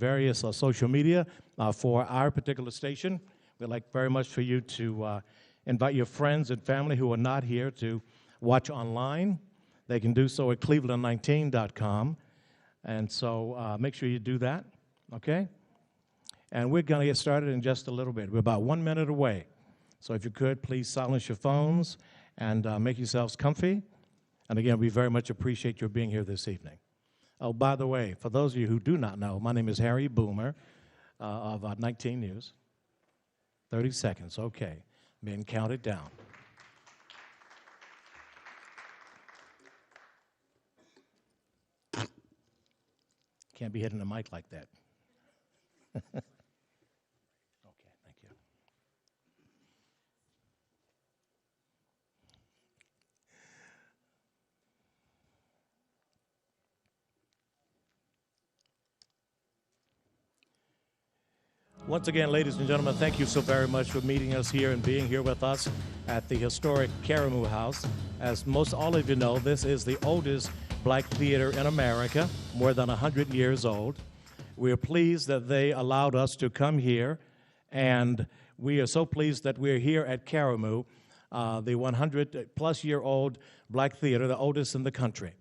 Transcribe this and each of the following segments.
various social media for our particular station. We'd like very much for you to invite your friends and family who are not here to watch online. They can do so at cleveland19.com. And so make sure you do that, okay? And we're going to get started in just a little bit. We're about 1 minute away. So if you could, please silence your phones and make yourselves comfy. And again, we very much appreciate your being here this evening. Oh, by the way, for those of you who do not know, my name is Harry Boomer of 19 News. 30 seconds, okay. Being counted down. Can't be hitting the mic like that. Okay, thank you. Once again, ladies and gentlemen, thank you so very much for meeting us here and being here with us at the historic Karamu House. As most all of you know, this is the oldest black theater in America, more than 100 years old. We are pleased that they allowed us to come here, and we are so pleased that we're here at Karamu, the 100-plus-year-old black theater, the oldest in the country.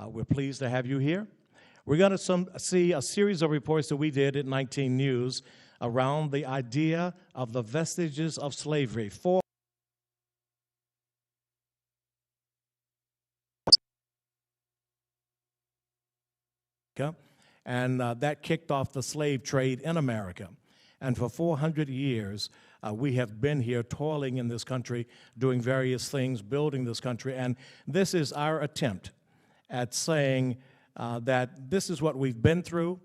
We're pleased to have you here. We're going to see a series of reports that we did at 19 News around the idea of the vestiges of slavery. And that kicked off the slave trade in America. And for 400 years, we have been here toiling in this country, doing various things, building this country. And this is our attempt at saying that this is what we've been through.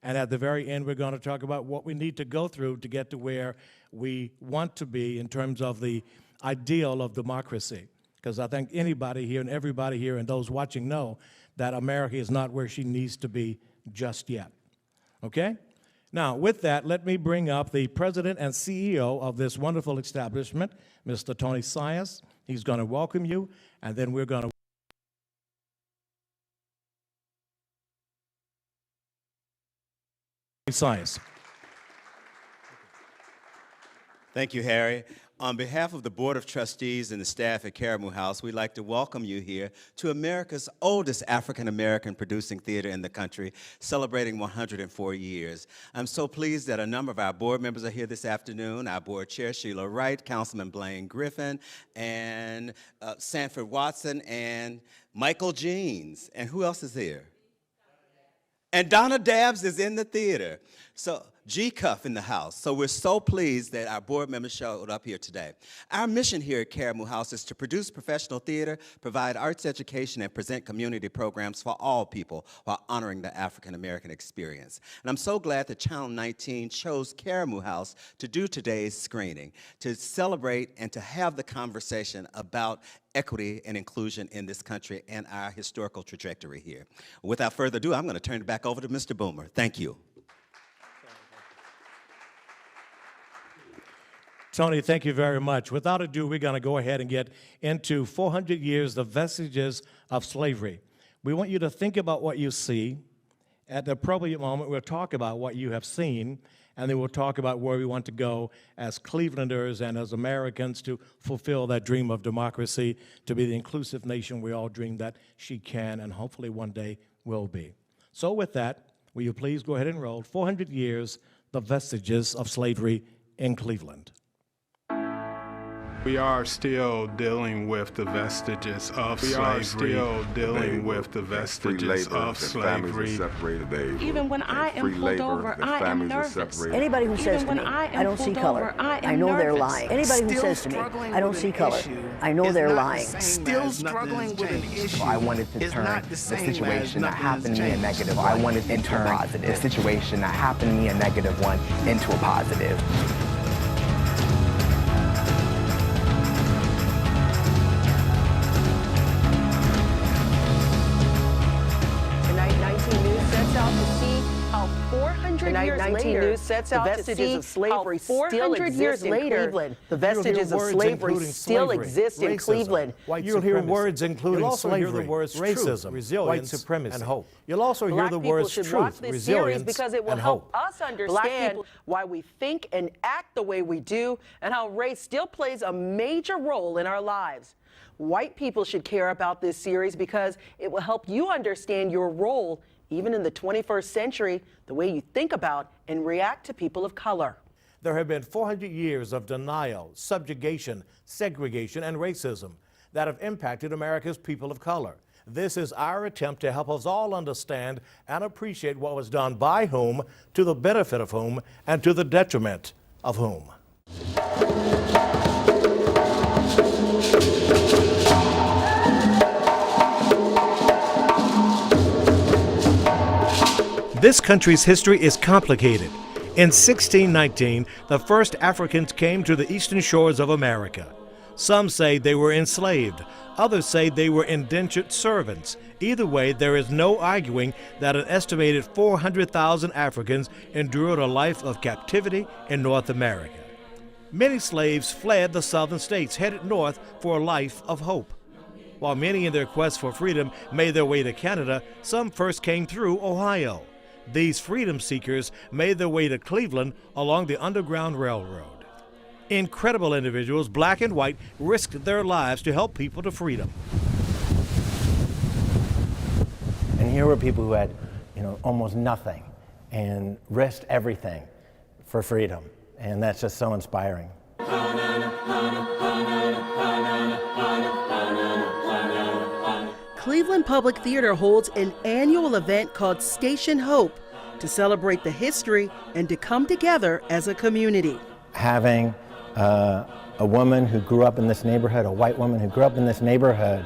And at the very end, we're going to talk about what we need to go through to get to where we want to be in terms of the ideal of democracy. Because I think anybody here and everybody here and those watching know that America is not where she needs to be just yet. Okay? Now, with that, let me bring up the president and CEO of this wonderful establishment, Mr. Tony Sias. He's going to welcome you, and then we're going to Sias. Thank you, Harry. On behalf of the Board of Trustees and the staff at Karamu House, we'd like to welcome you here to America's oldest African-American producing theater in the country, celebrating 104 years. I'm so pleased that a number of our board members are here this afternoon. Our board chair, Sheila Wright, Councilman Blaine Griffin, and Sanford Watson, and Michael Jeans. And who else is here? And Donna Dabbs is in the theater. So G-Cuff in the house. So we're so pleased that our board members showed up here today. Our mission here at Karamu House is to produce professional theater, provide arts education, and present community programs for all people while honoring the African-American experience. And I'm so glad that Channel 19 chose Karamu House to do today's screening, to celebrate and to have the conversation about equity and inclusion in this country and our historical trajectory here. Without further ado, I'm going to turn it back over to Mr. Boomer. Thank you. Tony, thank you very much. Without ado, we're going to go ahead and get into 400 years, the vestiges of slavery. We want you to think about what you see. At the appropriate moment, we'll talk about what you have seen, and then we'll talk about where we want to go as Clevelanders and as Americans to fulfill that dream of democracy, to be the inclusive nation we all dream that she can and hopefully one day will be. So with that, will you please go ahead and roll 400 years, the vestiges of slavery in Cleveland. We are still dealing with the vestiges of slavery. We are still dealing with the vestiges of slavery. Even when I am pulled over, I am nervous. Anybody who says to me, I don't see color, I know they're lying. Anybody who says to me, I don't see color, I know they're lying. Still struggling with an issue. I wanted to turn the situation that happened to me a negative one. I wanted to turn the situation that happened to me a negative one into a positive. 19 News sets out to see how 400 400 years 19 later, News sets out the to vestiges see of slavery how still 400 exist years in later, Cleveland. the vestiges of slavery still exist in Cleveland. You'll hear words including You'll also hear slavery, the words racism, truth, resilience, white supremacy, and hope. You'll also hear Black the people words should watch truth, this series resilience, because it will and help hope. us understand why we think and act the way we do and how race still plays a major role in our lives. White people should care about this series because it will help you understand your role, even in the 21st century, the way you think about and react to people of color. There have been 400 years of denial, subjugation, segregation, and racism that have impacted America's people of color. This is our attempt to help us all understand and appreciate what was done by whom, to the benefit of whom, and to the detriment of whom. This country's history is complicated. In 1619, the first Africans came to the eastern shores of America. Some say they were enslaved. Others say they were indentured servants. Either way, there is no arguing that an estimated 400,000 Africans endured a life of captivity in North America. Many slaves fled the southern states, headed north for a life of hope. While many in their quest for freedom made their way to Canada, some first came through Ohio. These freedom seekers made their way to Cleveland along the Underground Railroad. Incredible individuals, black and white, risked their lives to help people to freedom. And here were people who had, almost nothing and risked everything for freedom. And that's just so inspiring. Cleveland Public Theater holds an annual event called Station Hope to celebrate the history and to come together as a community. Having a woman who grew up in this neighborhood, a white woman who grew up in this neighborhood,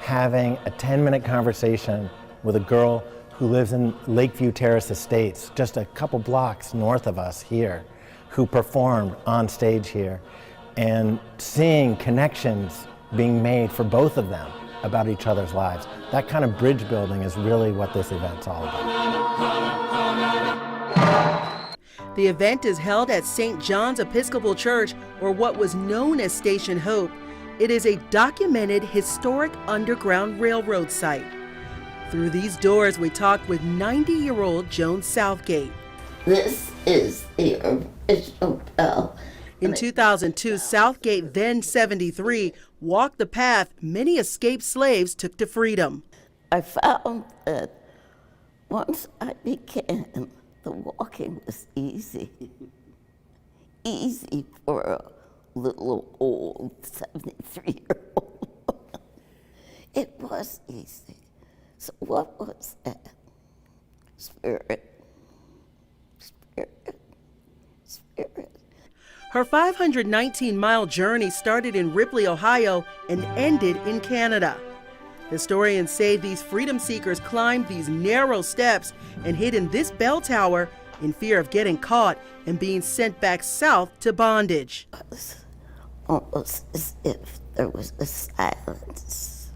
having a 10-minute conversation with a girl who lives in Lakeview Terrace Estates, just a couple blocks north of us here, who performed on stage here, and seeing connections being made for both of them about each other's lives. That kind of bridge building is really what this event's all about. The event is held at St. John's Episcopal Church, or what was known as Station Hope. It is a documented historic Underground Railroad site. Through these doors, we talked with 90-year-old Joan Southgate. This is the original bell. In 2002, Southgate, then 73, walked the path many escaped slaves took to freedom. I found that once I began, the walking was easy. Easy for a little old 73-year-old woman. It was easy. So what was that? Spirit. Spirit. Spirit. Her 519-mile journey started in Ripley, Ohio, and ended in Canada. Historians say these freedom seekers climbed these narrow steps and hid in this bell tower in fear of getting caught and being sent back south to bondage. It was almost as if there was a silence,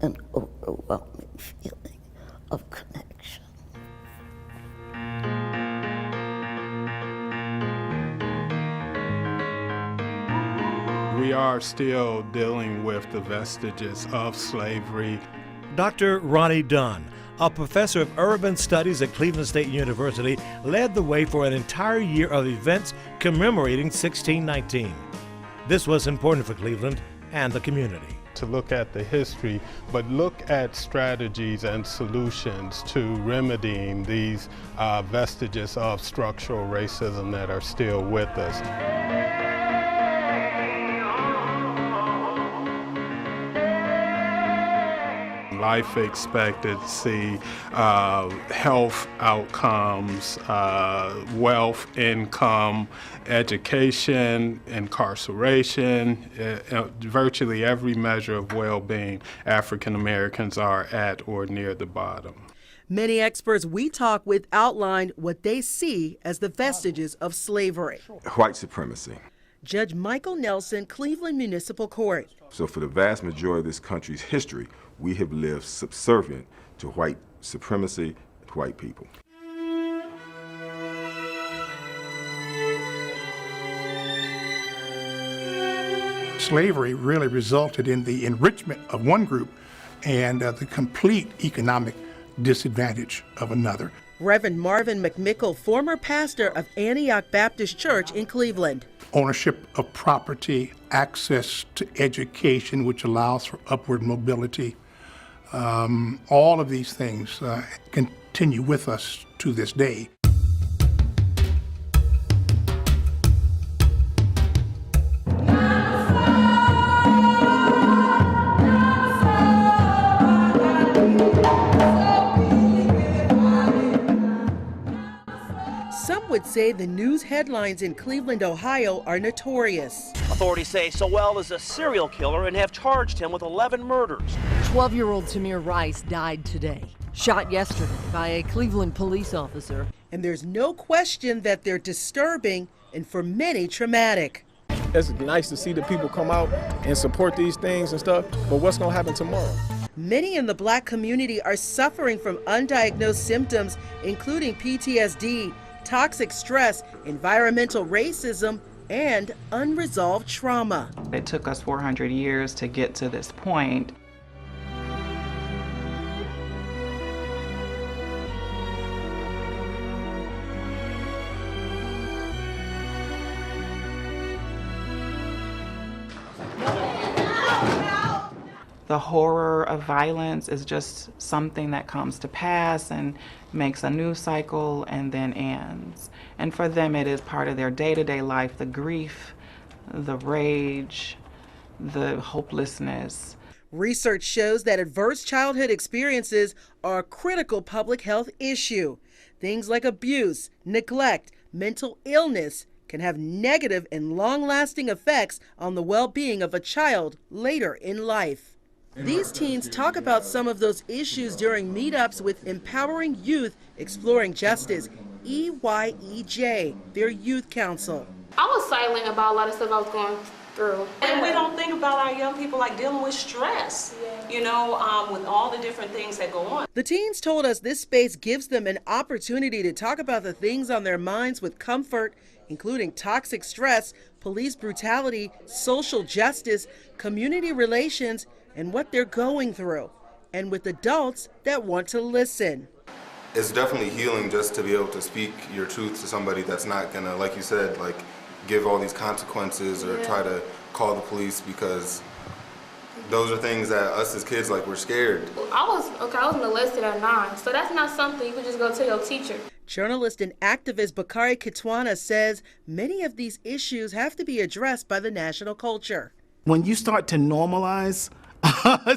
an overwhelming feeling of connection. We are still dealing with the vestiges of slavery. Dr. Ronnie Dunn, a professor of urban studies at Cleveland State University, led the way for an entire year of events commemorating 1619. This was important for Cleveland and the community. To look at the history, but look at strategies and solutions to remedying these vestiges of structural racism that are still with us. Life expectancy, health outcomes, wealth, income, education, incarceration, virtually every measure of well-being, African Americans are at or near the bottom. Many experts we talk with outlined what they see as the vestiges of slavery. White supremacy. Judge Michael Nelson, Cleveland Municipal Court. So for the vast majority of this country's history, we have lived subservient to white supremacy, white people. Slavery really resulted in the enrichment of one group and the complete economic disadvantage of another. Reverend Marvin McMickle, former pastor of Antioch Baptist Church in Cleveland. Ownership of property, access to education, which allows for upward mobility, all of these things continue with us to this day. Some would say the news headlines in Cleveland, Ohio are notorious. Authorities say Sowell is a serial killer and have charged him with 11 murders. 12-year-old Tamir Rice died today, shot yesterday by a Cleveland police officer. And there's no question that they're disturbing and for many traumatic. It's nice to see the people come out and support these things and stuff, but what's going to happen tomorrow? Many in the Black community are suffering from undiagnosed symptoms, including PTSD, toxic stress, environmental racism, and unresolved trauma. It took us 400 years to get to this point. The horror of violence is just something that comes to pass and makes a news cycle and then ends. And for them, it is part of their day-to-day life, the grief, the rage, the hopelessness. Research shows that adverse childhood experiences are a critical public health issue. Things like abuse, neglect, mental illness can have negative and long-lasting effects on the well-being of a child later in life. These teens talk about some of those issues during meetups with Empowering Youth Exploring Justice, EYEJ, their youth council. I was silent about a lot of stuff I was going through. And we don't think about our young people like dealing with stress, you know, with all the different things that go on. The teens told us this space gives them an opportunity to talk about the things on their minds with comfort, including toxic stress, police brutality, social justice, community relations, and what they're going through, and with adults that want to listen. It's definitely healing just to be able to speak your truth to somebody that's not gonna, like you said, like give all these consequences or try to call the police, because those are things that us as kids, like, we're scared. I was molested at 9, so that's not something you could just go tell your teacher. Journalist and activist Bakari Kitwana says many of these issues have to be addressed by the national culture. When you start to normalize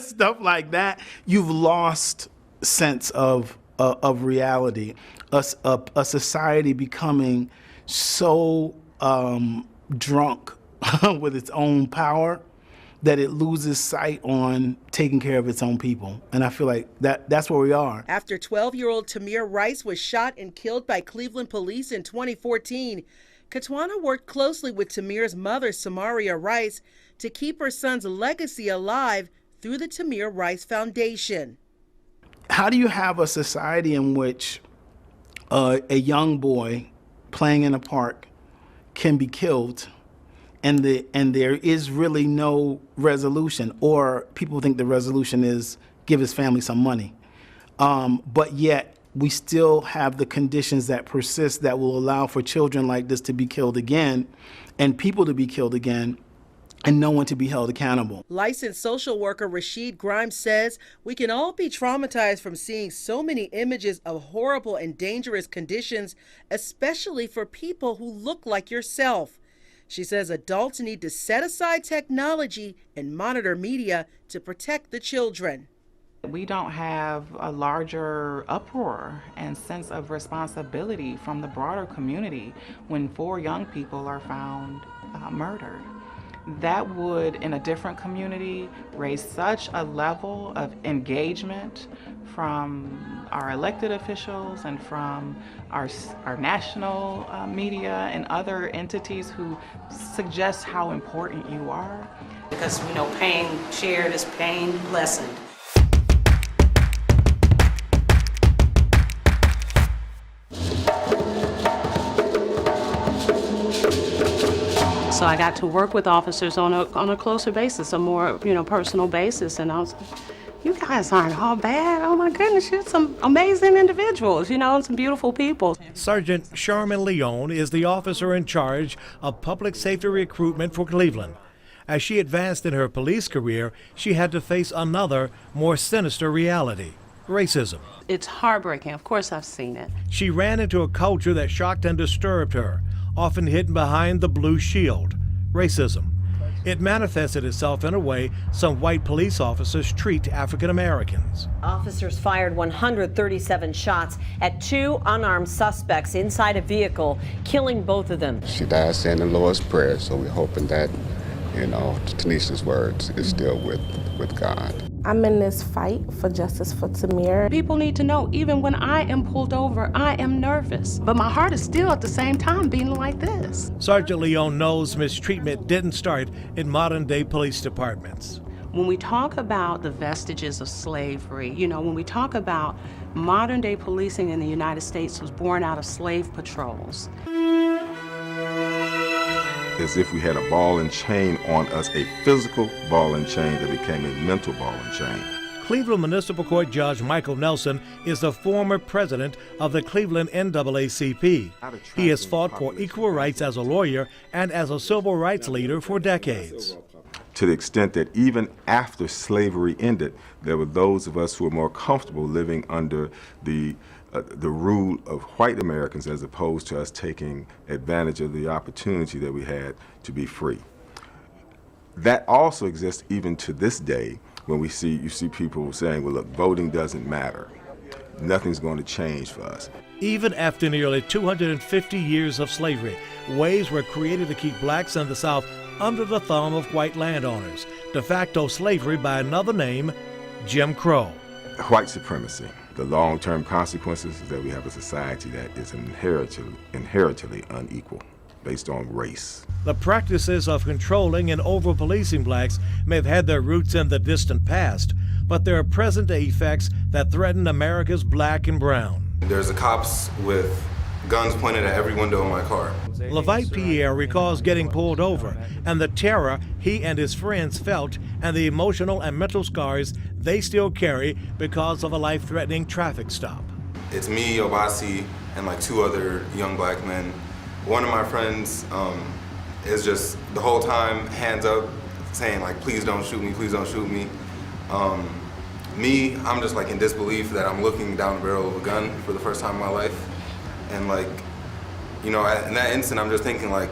stuff like that, you've lost sense of reality. A society becoming so drunk with its own power that it loses sight on taking care of its own people. And I feel like that's where we are. After 12-year-old Tamir Rice was shot and killed by Cleveland police in 2014, Kitwana worked closely with Tamir's mother, Samaria Rice, to keep her son's legacy alive through the Tamir Rice Foundation. How do you have a society in which a young boy playing in a park can be killed and there is really no resolution, or people think the resolution is give his family some money, but yet we still have the conditions that persist that will allow for children like this to be killed again and people to be killed again and no one to be held accountable. Licensed social worker Rashid Grimes says we can all be traumatized from seeing so many images of horrible and dangerous conditions, especially for people who look like yourself. She says adults need to set aside technology and monitor media to protect the children. We don't have a larger uproar and sense of responsibility from the broader community when 4 young people are found murdered. That would, in a different community, raise such a level of engagement from our elected officials and from our national media and other entities who suggest how important you are. Because, you know, pain shared is pain lessened. so I got to work with officers on a closer basis, a more, personal basis. And I was like, you guys aren't all bad. Oh my goodness, you're some amazing individuals, and some beautiful people. Sergeant Charmin Leon is the officer in charge of public safety recruitment for Cleveland. As she advanced in her police career, she had to face another, more sinister reality: racism. It's heartbreaking. Of course, I've seen it. She ran into a culture that shocked and disturbed her, often hidden behind the blue shield: racism. It manifested itself in a way some white police officers treat African Americans. Officers fired 137 shots at 2 unarmed suspects inside a vehicle, killing both of them. She died saying the Lord's Prayer, so we're hoping that, Tanisha's words is still with God. I'm in this fight for justice for Tamir. People need to know, even when I am pulled over, I am nervous. But my heart is still at the same time beating like this. Sergeant Leon knows mistreatment didn't start in modern-day police departments. When we talk about the vestiges of slavery, when we talk about modern-day policing in the United States was born out of slave patrols. As if we had a ball and chain on us, a physical ball and chain that became a mental ball and chain. Cleveland Municipal Court Judge Michael Nelson is the former president of the Cleveland NAACP. He has fought for equal rights as a lawyer and as a civil rights leader for decades. To the extent that even after slavery ended, there were those of us who were more comfortable living under the rule of white Americans as opposed to us taking advantage of the opportunity that we had to be free. That also exists even to this day when you see people saying, well, look, voting doesn't matter. Nothing's going to change for us. Even after nearly 250 years of slavery, ways were created to keep blacks in the South under the thumb of white landowners. De facto slavery by another name, Jim Crow. White supremacy. The long-term consequences is that we have a society that is inherently unequal, based on race. The practices of controlling and over-policing blacks may have had their roots in the distant past, but there are present-day effects that threaten America's black and brown. There's the cops with guns pointed at every window in my car. Levite Pierre recalls getting pulled over and the terror he and his friends felt and the emotional and mental scars they still carry because of a life-threatening traffic stop. It's me, Obasi, and like 2 other young black men. One of my friends is just the whole time hands up saying like, please don't shoot me, please don't shoot me. Me, I'm just like in disbelief that I'm looking down the barrel of a gun for the first time in my life. And like, in that instant, I'm just thinking like,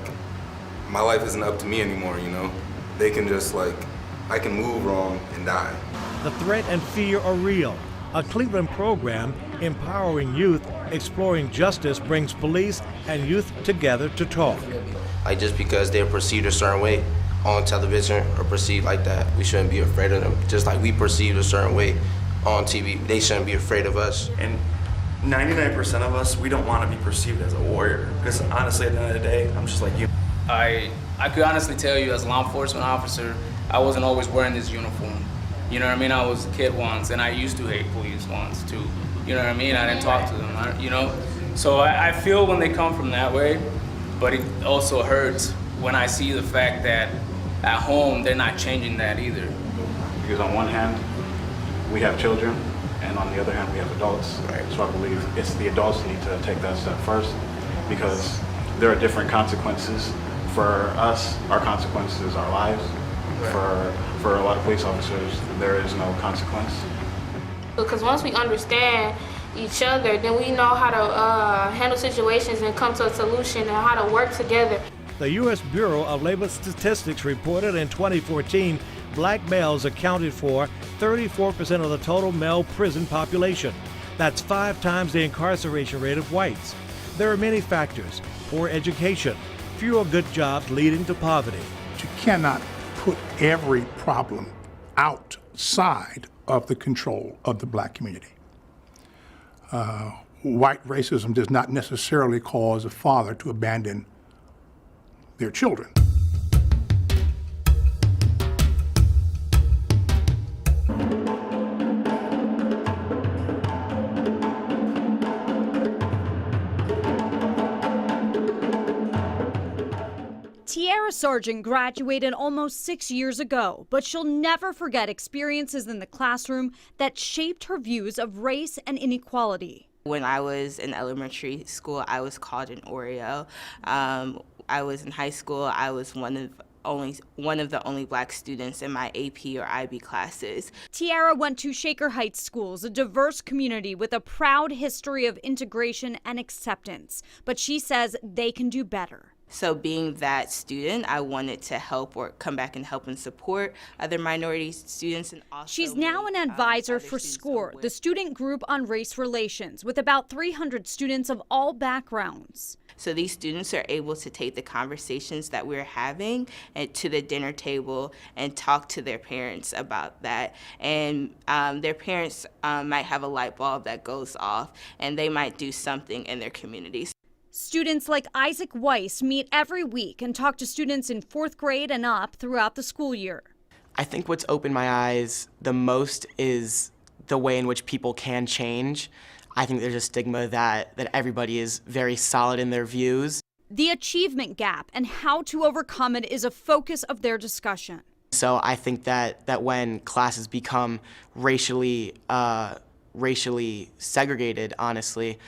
my life isn't up to me anymore, They can just like, I can move wrong and die. The threat and fear are real. A Cleveland program empowering youth, exploring justice, brings police and youth together to talk. Like just because they're perceived a certain way on television or perceived like that, we shouldn't be afraid of them. Just like we perceived a certain way on TV, they shouldn't be afraid of us. And 99% of us, we don't want to be perceived as a warrior. Because honestly, at the end of the day, I'm just like you. I could honestly tell you as a law enforcement officer, I wasn't always wearing this uniform. You know what I mean? I was a kid once, and I used to hate police once, too. You know what I mean? I didn't talk to them, So I feel when they come from that way, but it also hurts when I see the fact that at home, they're not changing that either. Because on one hand, we have children, and on the other hand, we have adults. Right. So I believe it's the adults need to take that step first, because there are different consequences. For us, our consequences is our lives. Right. For a lot of police officers, there is no consequence. Because once we understand each other, then we know how to handle situations and come to a solution and how to work together. The U.S. Bureau of Labor Statistics reported in 2014, black males accounted for 34% of the total male prison population. That's 5 times the incarceration rate of whites. There are many factors: poor education, fewer good jobs leading to poverty. You cannot put every problem outside of the control of the black community. White racism does not necessarily cause a father to abandon their children. Tierra Tiara Sargent graduated almost 6 years ago, but she'll never forget experiences in the classroom that shaped her views of race and inequality. When I was in elementary school, I was called an Oreo. I was in high school, I was one of the only black students in my AP or IB classes. Tiara went to Shaker Heights Schools, a diverse community with a proud history of integration and acceptance. But she says they can do better. So being that student, I wanted to help or come back and help and support other minority students. And also she's now an advisor for SCORE, the student group on race relations, with about 300 students of all backgrounds. So these students are able to take the conversations that we're having to the dinner table and talk to their parents about that. And their parents might have a light bulb that goes off, and they might do something in their communities. Students like Isaac Weiss meet every week and talk to students in 4th grade and up throughout the school year. I think what's opened my eyes the most is the way in which people can change. I think there's a stigma that everybody is very solid in their views. The achievement gap and how to overcome it is a focus of their discussion. So I think that when classes become racially segregated, honestly,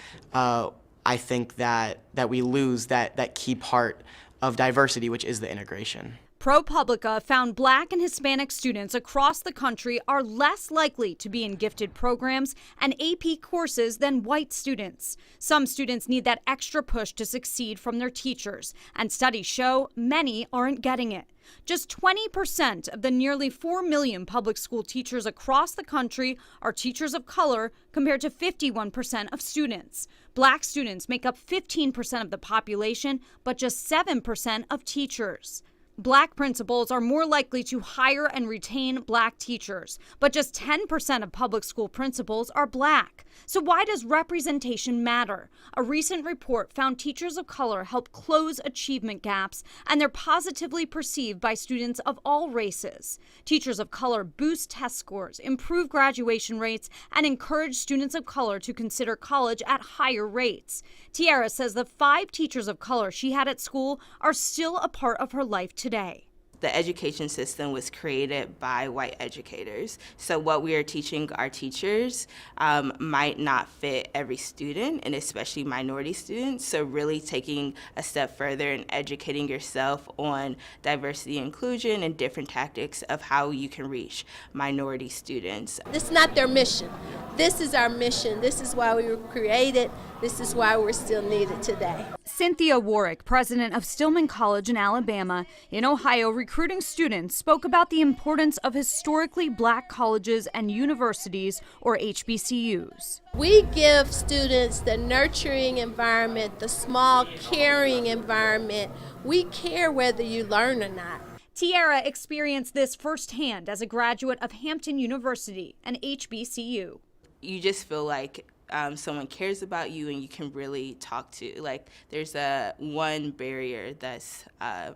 I think that we lose that key part of diversity, which is the integration. ProPublica found Black and Hispanic students across the country are less likely to be in gifted programs and AP courses than white students. Some students need that extra push to succeed from their teachers, and studies show many aren't getting it. Just 20% of the nearly 4 million public school teachers across the country are teachers of color, compared to 51% of students. Black students make up 15% of the population, but just 7% of teachers. Black principals are more likely to hire and retain Black teachers, but just 10% of public school principals are Black. So why does representation matter? A recent report found teachers of color help close achievement gaps, and they're positively perceived by students of all races. Teachers of color boost test scores, improve graduation rates, and encourage students of color to consider college at higher rates. Tiara says the 5 teachers of color she had at school are still a part of her life today. The education system was created by white educators. So what we are teaching our teachers might not fit every student, and especially minority students. So really taking a step further and educating yourself on diversity and inclusion and different tactics of how you can reach minority students. This is not their mission. This is our mission. This is why we were created. This is why we're still needed today. Cynthia Warwick, president of Stillman College in Alabama, in Ohio, recruiting students, spoke about the importance of historically Black colleges and universities, or HBCUs. We give students the nurturing environment, the small, caring environment. We care whether you learn or not. Tiara experienced this firsthand as a graduate of Hampton University, an HBCU. You just feel like someone cares about you and you can really talk to. Like, there's one barrier that's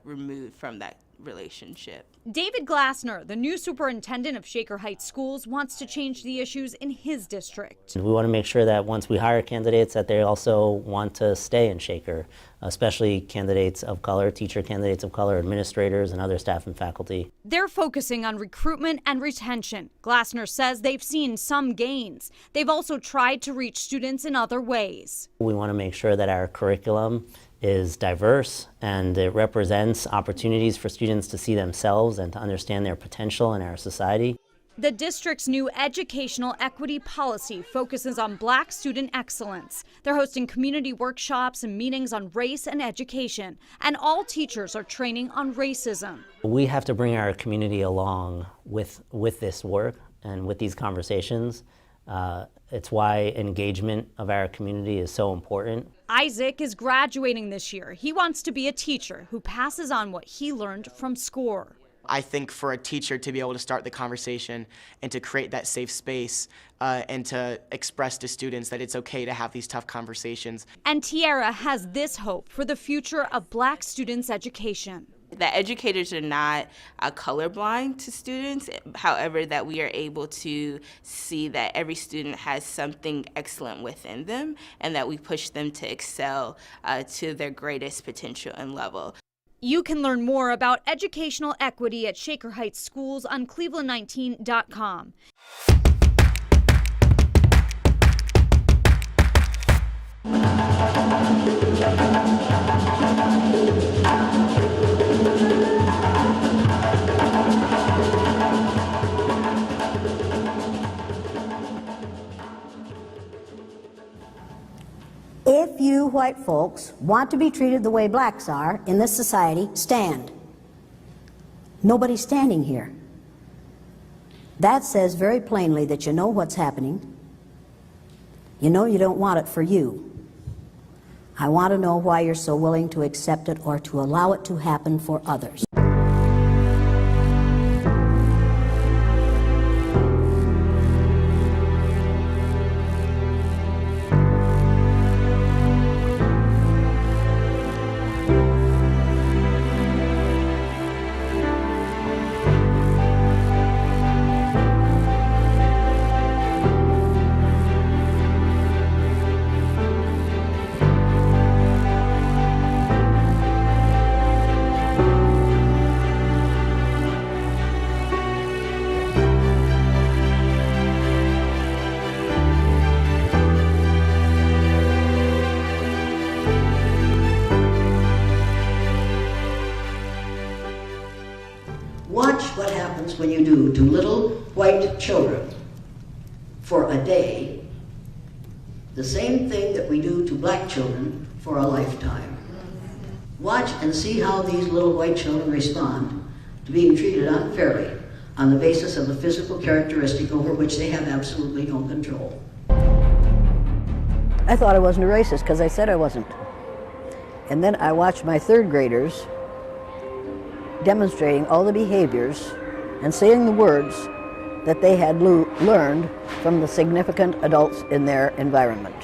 removed from that relationship. David Glassner, the new superintendent of Shaker Heights Schools, wants to change the issues in his district. We want to make sure that once we hire candidates that they also want to stay in Shaker, especially candidates of color, teacher candidates of color, administrators, and other staff and faculty. They're focusing on recruitment and retention. Glassner says they've seen some gains. They've also tried to reach students in other ways. We want to make sure that our curriculum is diverse and it represents opportunities for students to see themselves and to understand their potential in our society. The district's new educational equity policy focuses on Black student excellence. They're hosting community workshops and meetings on race and education, and all teachers are training on racism. We have to bring our community along with this work and with these conversations. It's why engagement of our community is so important. Isaac is graduating this year. He wants to be a teacher who passes on what he learned from SCORE. I think for a teacher to be able to start the conversation and to create that safe space and to express to students that it's okay to have these tough conversations. And Tiara has this hope for the future of Black students' education. The educators are not colorblind to students, however, that we are able to see that every student has something excellent within them and that we push them to excel to their greatest potential and level. You can learn more about educational equity at Shaker Heights Schools on Cleveland19.com. If you white folks want to be treated the way blacks are in this society, stand. Nobody's standing here. That says very plainly that you know what's happening. You know you don't want it for you. I want to know why you're so willing to accept it or to allow it to happen for others. Watch what happens when you do to little white children for a day the same thing that we do to black children for a lifetime. Watch and see how these little white children respond to being treated unfairly on the basis of a physical characteristic over which they have absolutely no control. I thought I wasn't a racist because I said I wasn't. And then I watched my third graders demonstrating all the behaviors and saying the words that they had learned from the significant adults in their environment.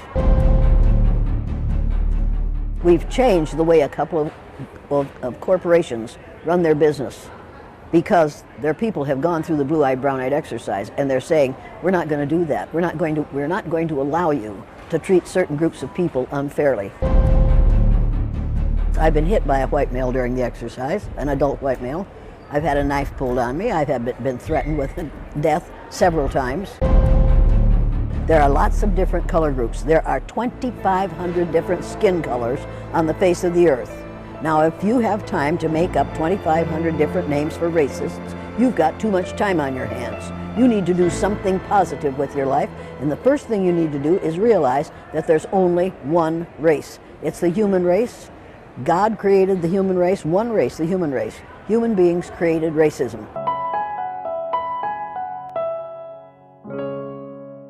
We've changed the way a couple of corporations run their business because their people have gone through the blue-eyed, brown-eyed exercise, and they're saying, we're not going to do that. We're not going to allow you to treat certain groups of people unfairly. I've been hit by a white male during the exercise, an adult white male. I've had a knife pulled on me. I've been threatened with death several times. There are lots of different color groups. There are 2,500 different skin colors on the face of the earth. Now, if you have time to make up 2,500 different names for racists, you've got too much time on your hands. You need to do something positive with your life, and the first thing you need to do is realize that there's only one race. It's the human race. God created the human race, one race, the human race. Human beings created racism.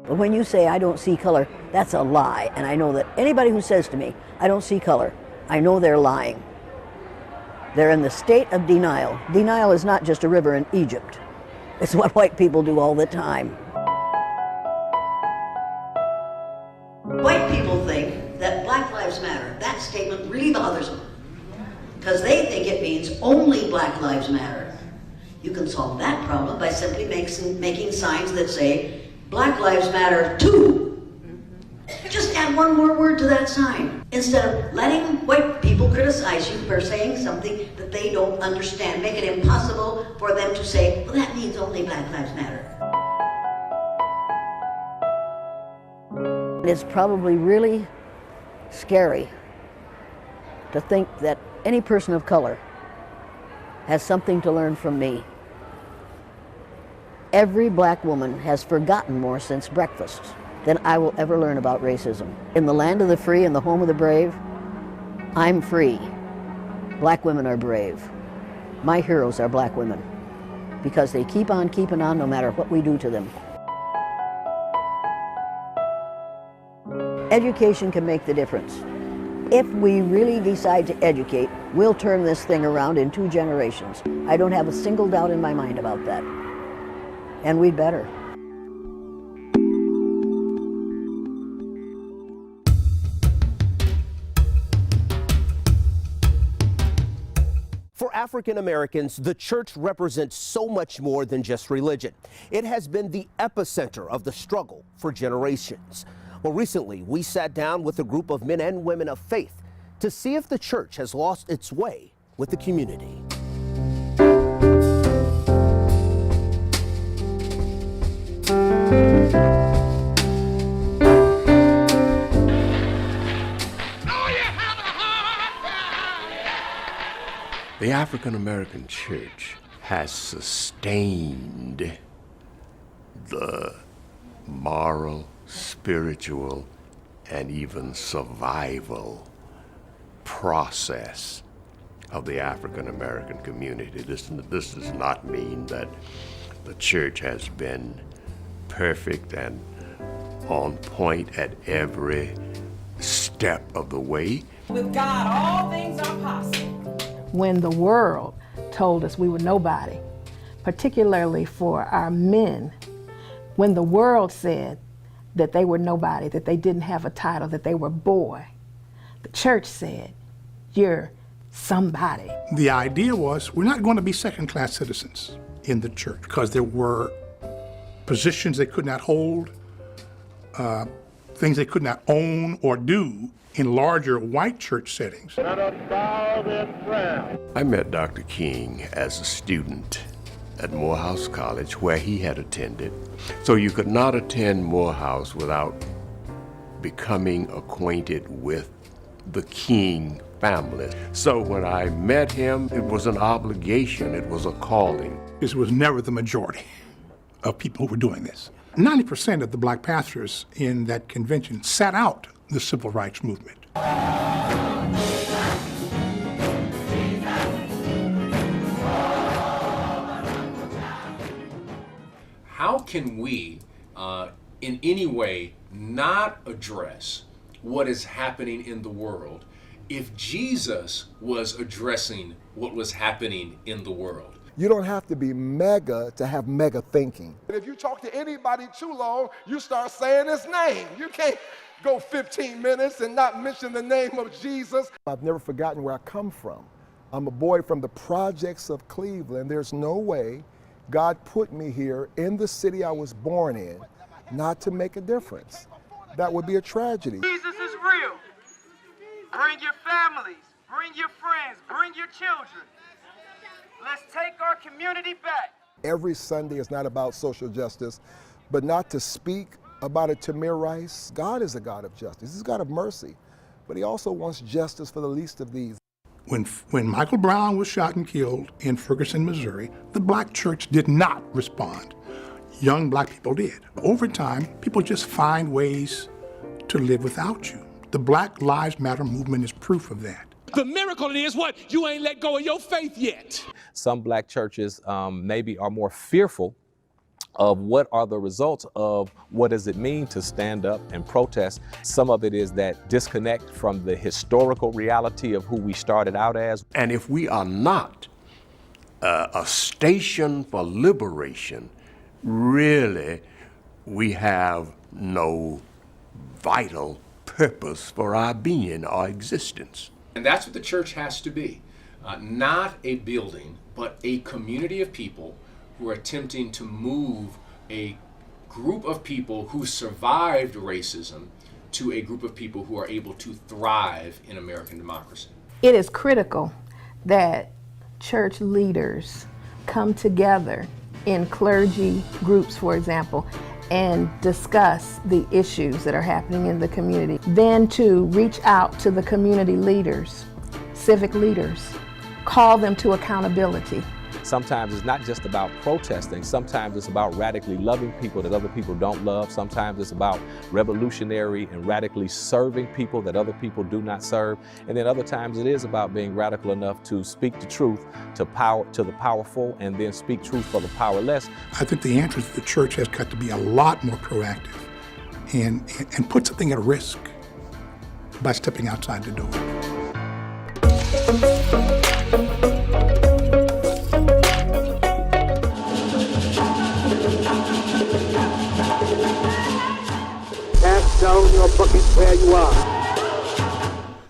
But when you say, I don't see color, that's a lie. And I know that anybody who says to me, I don't see color, I know they're lying. They're in the state of denial. Denial is not just a river in Egypt. It's what white people do all the time. White people think that Black Lives Matter, that statement really bothers them because they think it means only Black Lives Matter. You can solve that problem by simply making signs that say Black Lives Matter too. Just add one more word to that sign instead of letting white people criticize you for saying something that they don't understand. Make it impossible for them to say, well, that means only Black Lives Matter. It's probably really scary to think that any person of color has something to learn from me. Every black woman has forgotten more since breakfast than I will ever learn about racism. In the land of the free and the home of the brave, I'm free. Black women are brave. My heroes are black women because they keep on keeping on no matter what we do to them. Education can make the difference. If we really decide to educate, we'll turn this thing around in 2 generations. I don't have a single doubt in my mind about that. And we'd better. For African Americans, the church represents so much more than just religion. It has been the epicenter of the struggle for generations. Well, recently, we sat down with a group of men and women of faith to see if the church has lost its way with with the community. The African American Church has sustained the moral, spiritual, and even survival process of the African American community. This does not mean that the church has been perfect and on point at every step of the way. With God, all things are possible. When the world told us we were nobody, particularly for our men, when the world said that they were nobody, that they didn't have a title, that they were boy, the church said, you're somebody. The idea was we're not going to be second-class citizens in the church because there were positions they could not hold, things they could not own or do in larger white church settings. I met Dr. King as a student at Morehouse College, where he had attended. So you could not attend Morehouse without becoming acquainted with the King family. So when I met him, it was an obligation, it was a calling. This was never the majority of people who were doing this. 90% of the black pastors in that convention sat out the civil rights movement. How can we, in any way, not address what is happening in the world if Jesus was addressing what was happening in the world? You don't have to be mega to have mega thinking. If you talk to anybody too long, you start saying his name. You can't go 15 minutes and not mention the name of Jesus. I've never forgotten where I come from. I'm a boy from the projects of Cleveland. There's no way God put me here in the city I was born in not to make a difference. That would be a tragedy. Jesus is real. Bring your families, bring your friends, bring your children. Let's take our community back. Every Sunday is not about social justice, but not to speak about it to mere Rice. God is a God of justice. He's a God of mercy, but he also wants justice for the least of these. When Michael Brown was shot and killed in Ferguson, Missouri, the black church did not respond. Young black people did. Over time, people just find ways to live without you. The Black Lives Matter movement is proof of that. The miracle is what? You ain't let go of your faith yet. Some black churches maybe are more fearful of what are the results of what does it mean to stand up and protest. Some of it is that disconnect from the historical reality of who we started out as. And if we are not a station for liberation, really, we have no vital purpose for our being, our existence. And that's what the church has to be. Not a building, but a community of people who are attempting to move a group of people who survived racism to a group of people who are able to thrive in American democracy. It is critical that church leaders come together in clergy groups, for example, and discuss the issues that are happening in the community. Then to reach out to the community leaders, civic leaders, call them to accountability. Sometimes it's not just about protesting. Sometimes it's about radically loving people that other people don't love. Sometimes it's about revolutionary and radically serving people that other people do not serve. And then other times it is about being radical enough to speak the truth to the powerful and then speak truth for the powerless. I think the answer is the church has got to be a lot more proactive and put something at risk by stepping outside the door. Down your bucket where you are.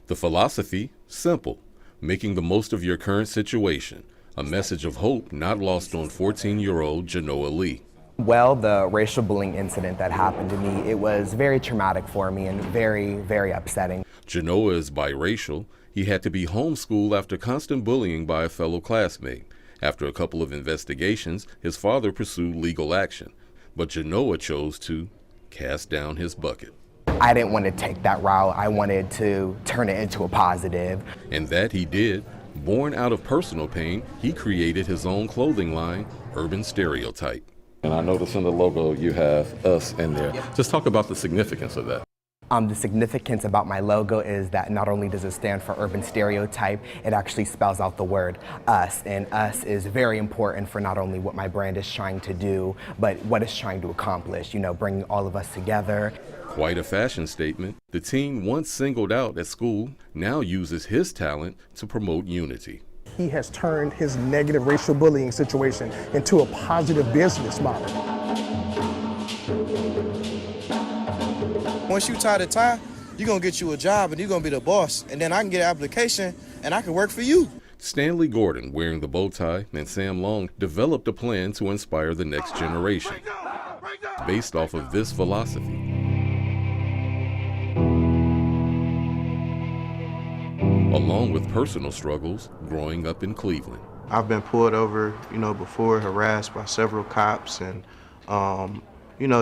The philosophy, simple, making the most of your current situation. A message of hope not lost on 14-year-old Genoa Lee. Well, the racial bullying incident that happened to me, it was very traumatic for me and very, very upsetting. Genoa is biracial. He had to be homeschooled after constant bullying by a fellow classmate. After a couple of investigations, his father pursued legal action, but Genoa chose to cast down his bucket. I didn't want to take that route. I wanted to turn it into a positive. And that he did. Born out of personal pain, he created his own clothing line, Urban Stereotype. And I notice in the logo you have us in there. Just talk about the significance of that. The significance about my logo is that not only does it stand for urban stereotype, it actually spells out the word us. And us is very important for not only what my brand is trying to do, but what it's trying to accomplish, you know, bringing all of us together. Quite a fashion statement. The teen once singled out at school now uses his talent to promote unity. He has turned his negative racial bullying situation into a positive business model. Once you tie the tie, you're gonna get you a job and you're gonna be the boss. And then I can get an application and I can work for you. Stanley Gordon, wearing the bow tie, and Sam Long developed a plan to inspire the next generation based off of this philosophy. Along with personal struggles growing up in Cleveland. I've been pulled over, before, harassed by several cops and,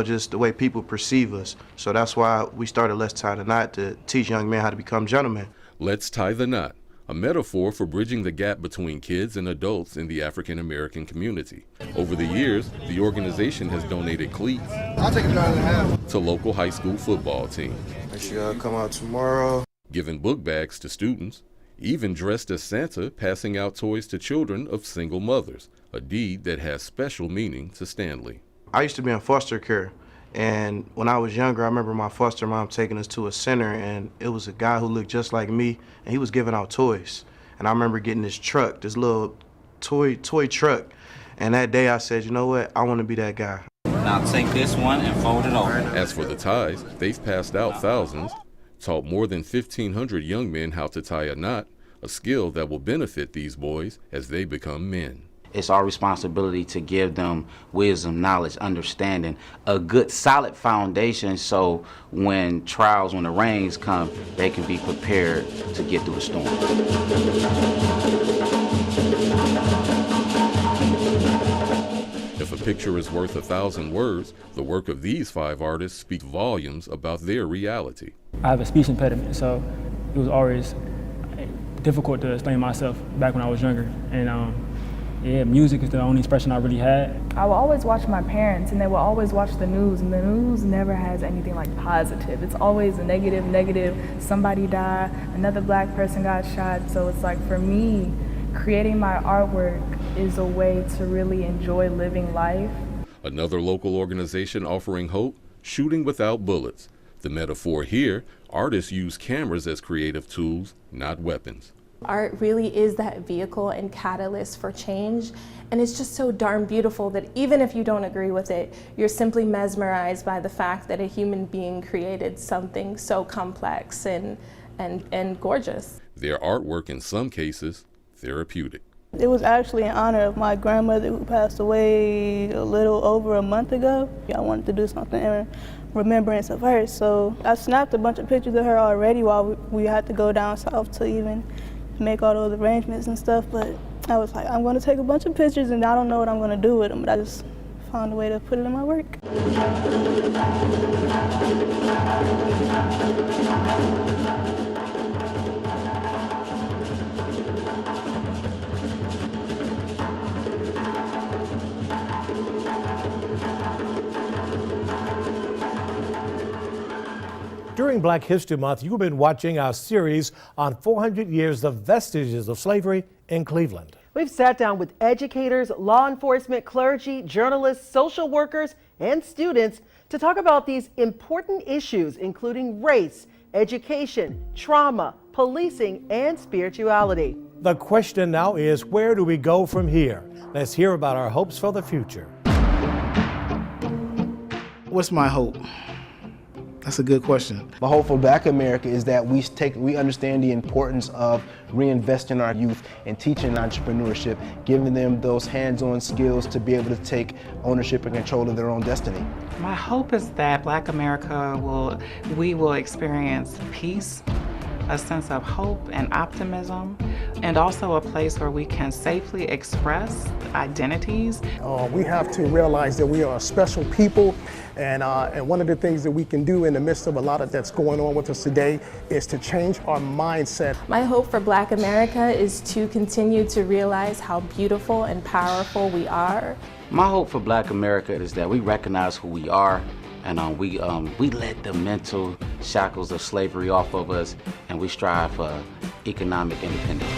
just the way people perceive us. So that's why we started Let's Tie the Knot, to teach young men how to become gentlemen. Let's Tie the Knot, a metaphor for bridging the gap between kids and adults in the African American community. Over the years, the organization has donated cleats I'll take $1.50 to local high school football teams. Make sure y'all come out tomorrow. Given book bags to students, even dressed as Santa, passing out toys to children of single mothers, a deed that has special meaning to Stanley. I used to be in foster care, and when I was younger, I remember my foster mom taking us to a center, and it was a guy who looked just like me, and he was giving out toys. And I remember getting this truck, this little toy truck, and that day I said, you know what, I want to be that guy. Now take this one and fold it over. As for the ties, they've passed out thousands, taught more than 1,500 young men how to tie a knot, a skill that will benefit these boys as they become men. It's our responsibility to give them wisdom, knowledge, understanding, a good solid foundation so when the rains come, they can be prepared to get through the storm. If a picture is worth 1,000 words, the work of these 5 artists speaks volumes about their reality. I have a speech impediment, so it was always difficult to explain myself back when I was younger. And music is the only expression I really had. I will always watch my parents, and they will always watch the news, and the news never has anything like positive. It's always a negative, somebody died, another black person got shot. So it's like, for me, creating my artwork is a way to really enjoy living life. Another local organization offering hope, Shooting Without Bullets. The metaphor here, artists use cameras as creative tools, not weapons. Art really is that vehicle and catalyst for change, and it's just so darn beautiful that even if you don't agree with it, you're simply mesmerized by the fact that a human being created something so complex and gorgeous. Their artwork, in some cases, therapeutic. It was actually in honor of my grandmother who passed away a little over a month ago. I wanted to do something in remembrance of her, so I snapped a bunch of pictures of her already while we had to go down south to even make all those arrangements and stuff, but I was like, I'm gonna take a bunch of pictures and I don't know what I'm gonna do with them, but I just found a way to put it in my work. During Black History Month, you've been watching our series on 400 years of vestiges of slavery in Cleveland. We've sat down with educators, law enforcement, clergy, journalists, social workers, and students to talk about these important issues, including race, education, trauma, policing, and spirituality. The question now is, where do we go from here? Let's hear about our hopes for the future. What's my hope? That's a good question. My hope for Black America is that we understand the importance of reinvesting our youth and teaching entrepreneurship, giving them those hands-on skills to be able to take ownership and control of their own destiny. My hope is that Black America will experience peace, a sense of hope and optimism, and also a place where we can safely express identities. We have to realize that we are a special people, and one of the things that we can do in the midst of a lot of that's going on with us today is to change our mindset. My hope for Black America is to continue to realize how beautiful and powerful we are. My hope for Black America is that we recognize who we are, and we let the mental shackles of slavery off of us, and we strive for economic independence.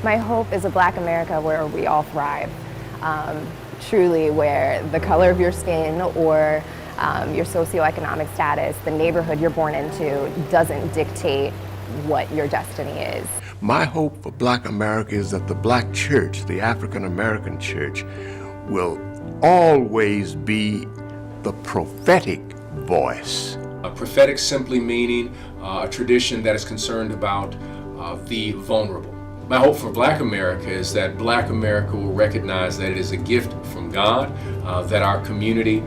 My hope is a Black America where we all thrive, truly where the color of your skin or your socioeconomic status, the neighborhood you're born into, doesn't dictate what your destiny is. My hope for Black America is that the Black church, the African American church, will always be the prophetic voice. Prophetic simply meaning a tradition that is concerned about the vulnerable. My hope for Black America is that Black America will recognize that it is a gift from God, that our community,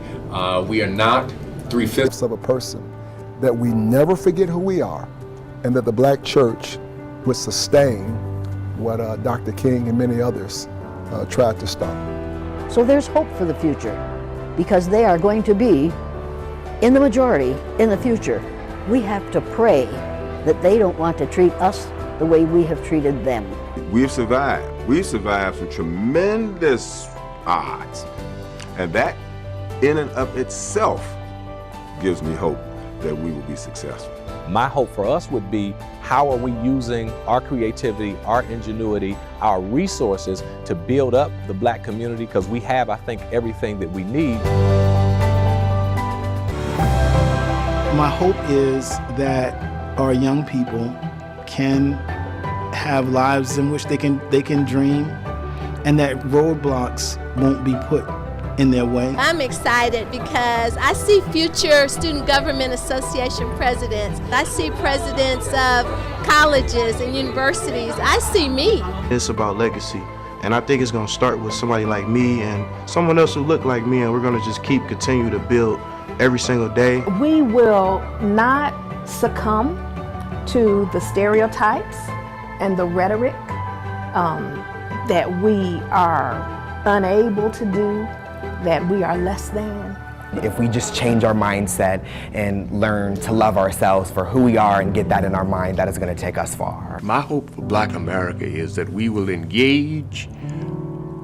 we are not 3/5 of a person, that we never forget who we are, and that the Black church would sustain what Dr. King and many others tried to stop. So there's hope for the future, because they are going to be in the majority in the future. We have to pray that they don't want to treat us the way we have treated them. We've survived. We've survived some tremendous odds. And that in and of itself gives me hope that we will be successful. My hope for us would be, how are we using our creativity, our ingenuity, our resources to build up the Black community? Because we have, I think, everything that we need. My hope is that our young people can have lives in which they can dream, and that roadblocks won't be put in their way. I'm excited because I see future Student Government Association presidents. I see presidents of colleges and universities. I see me. It's about legacy. And I think it's going to start with somebody like me and someone else who look like me, and we're going to just continue to build every single day. We will not succumb to the stereotypes and the rhetoric that we are unable to do, that we are less than. If we just change our mindset and learn to love ourselves for who we are and get that in our mind, that is going to take us far. My hope for Black America is that we will engage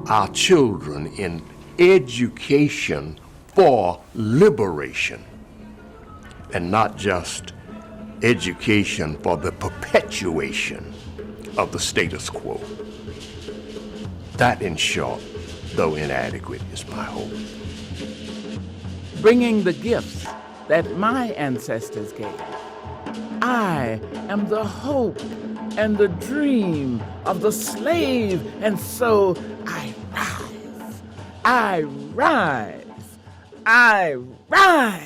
our children in education for liberation, and not just education for the perpetuation of the status quo. That, in short, though inadequate, is my hope. Bringing the gifts that my ancestors gave. I am the hope and the dream of the slave, and so I rise, I rise, I rise.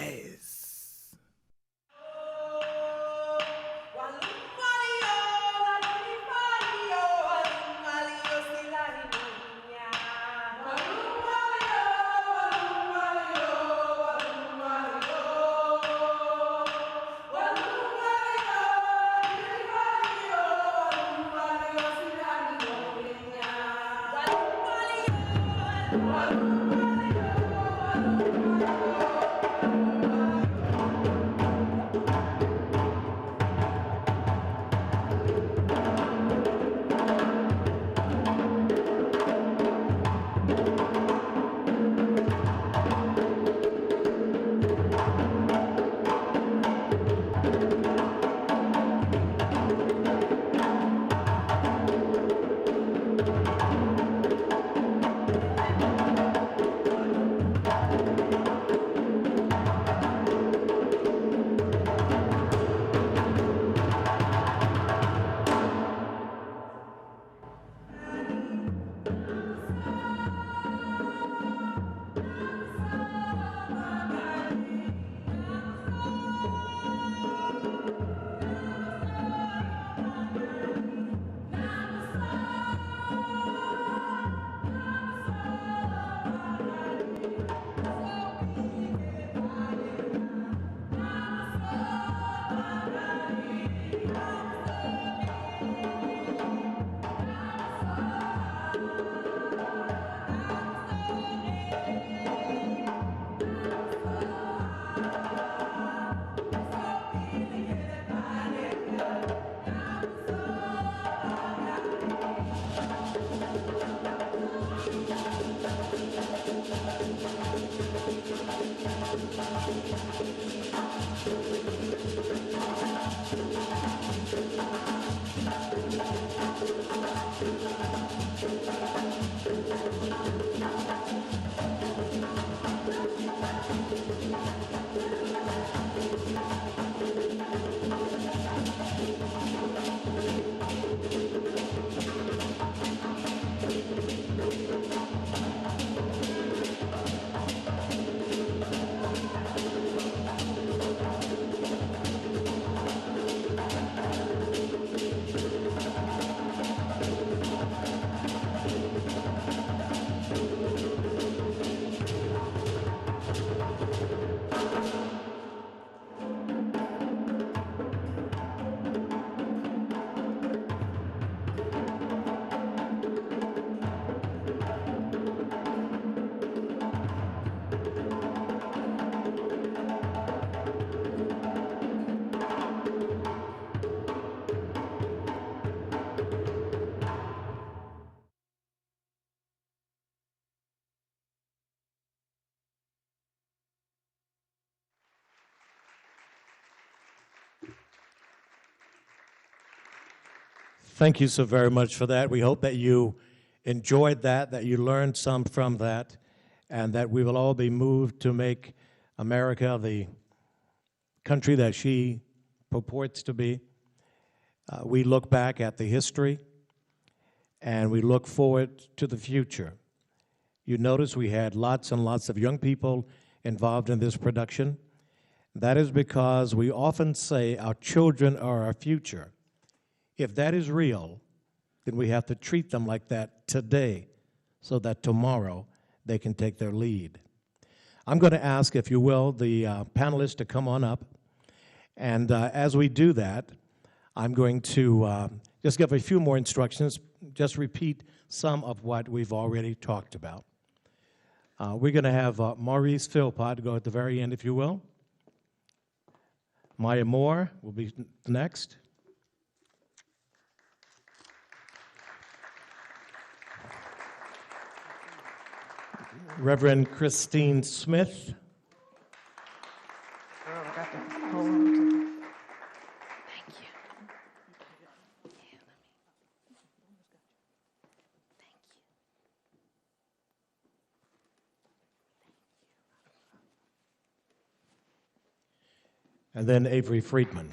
Thank you so very much for that. We hope that you enjoyed that you learned some from that, and that we will all be moved to make America the country that she purports to be. We look back at the history, and we look forward to the future. You notice we had lots and lots of young people involved in this production. That is because we often say our children are our future. If that is real, then we have to treat them like that today so that tomorrow they can take their lead. I'm going to ask, if you will, the panelists to come on up. And as we do that, I'm going to just give a few more instructions, just repeat some of what we've already talked about. We're going to have Maurice Philpott go at the very end, if you will. Maya Moore will be next. Reverend Christine Smith. And then Avery Friedman.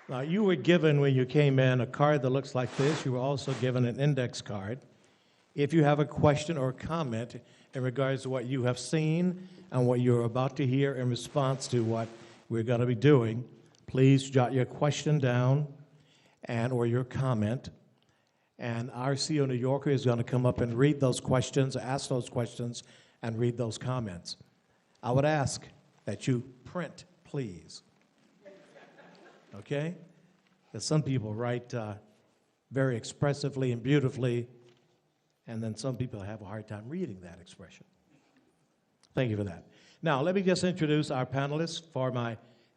Now, you were given, when you came in, a card that looks like this. You were also given an index card. If you have a question or comment in regards to what you have seen and what you're about to hear in response to what we're going to be doing, please jot your question down or your comment. And our CEO New Yorker is going to come up and read those questions, ask those questions, and read those comments. I would ask that you print, please. Okay? Because some people write very expressively and beautifully, and then some people have a hard time reading that expression. Thank you for that. Now, let me just introduce our panelists.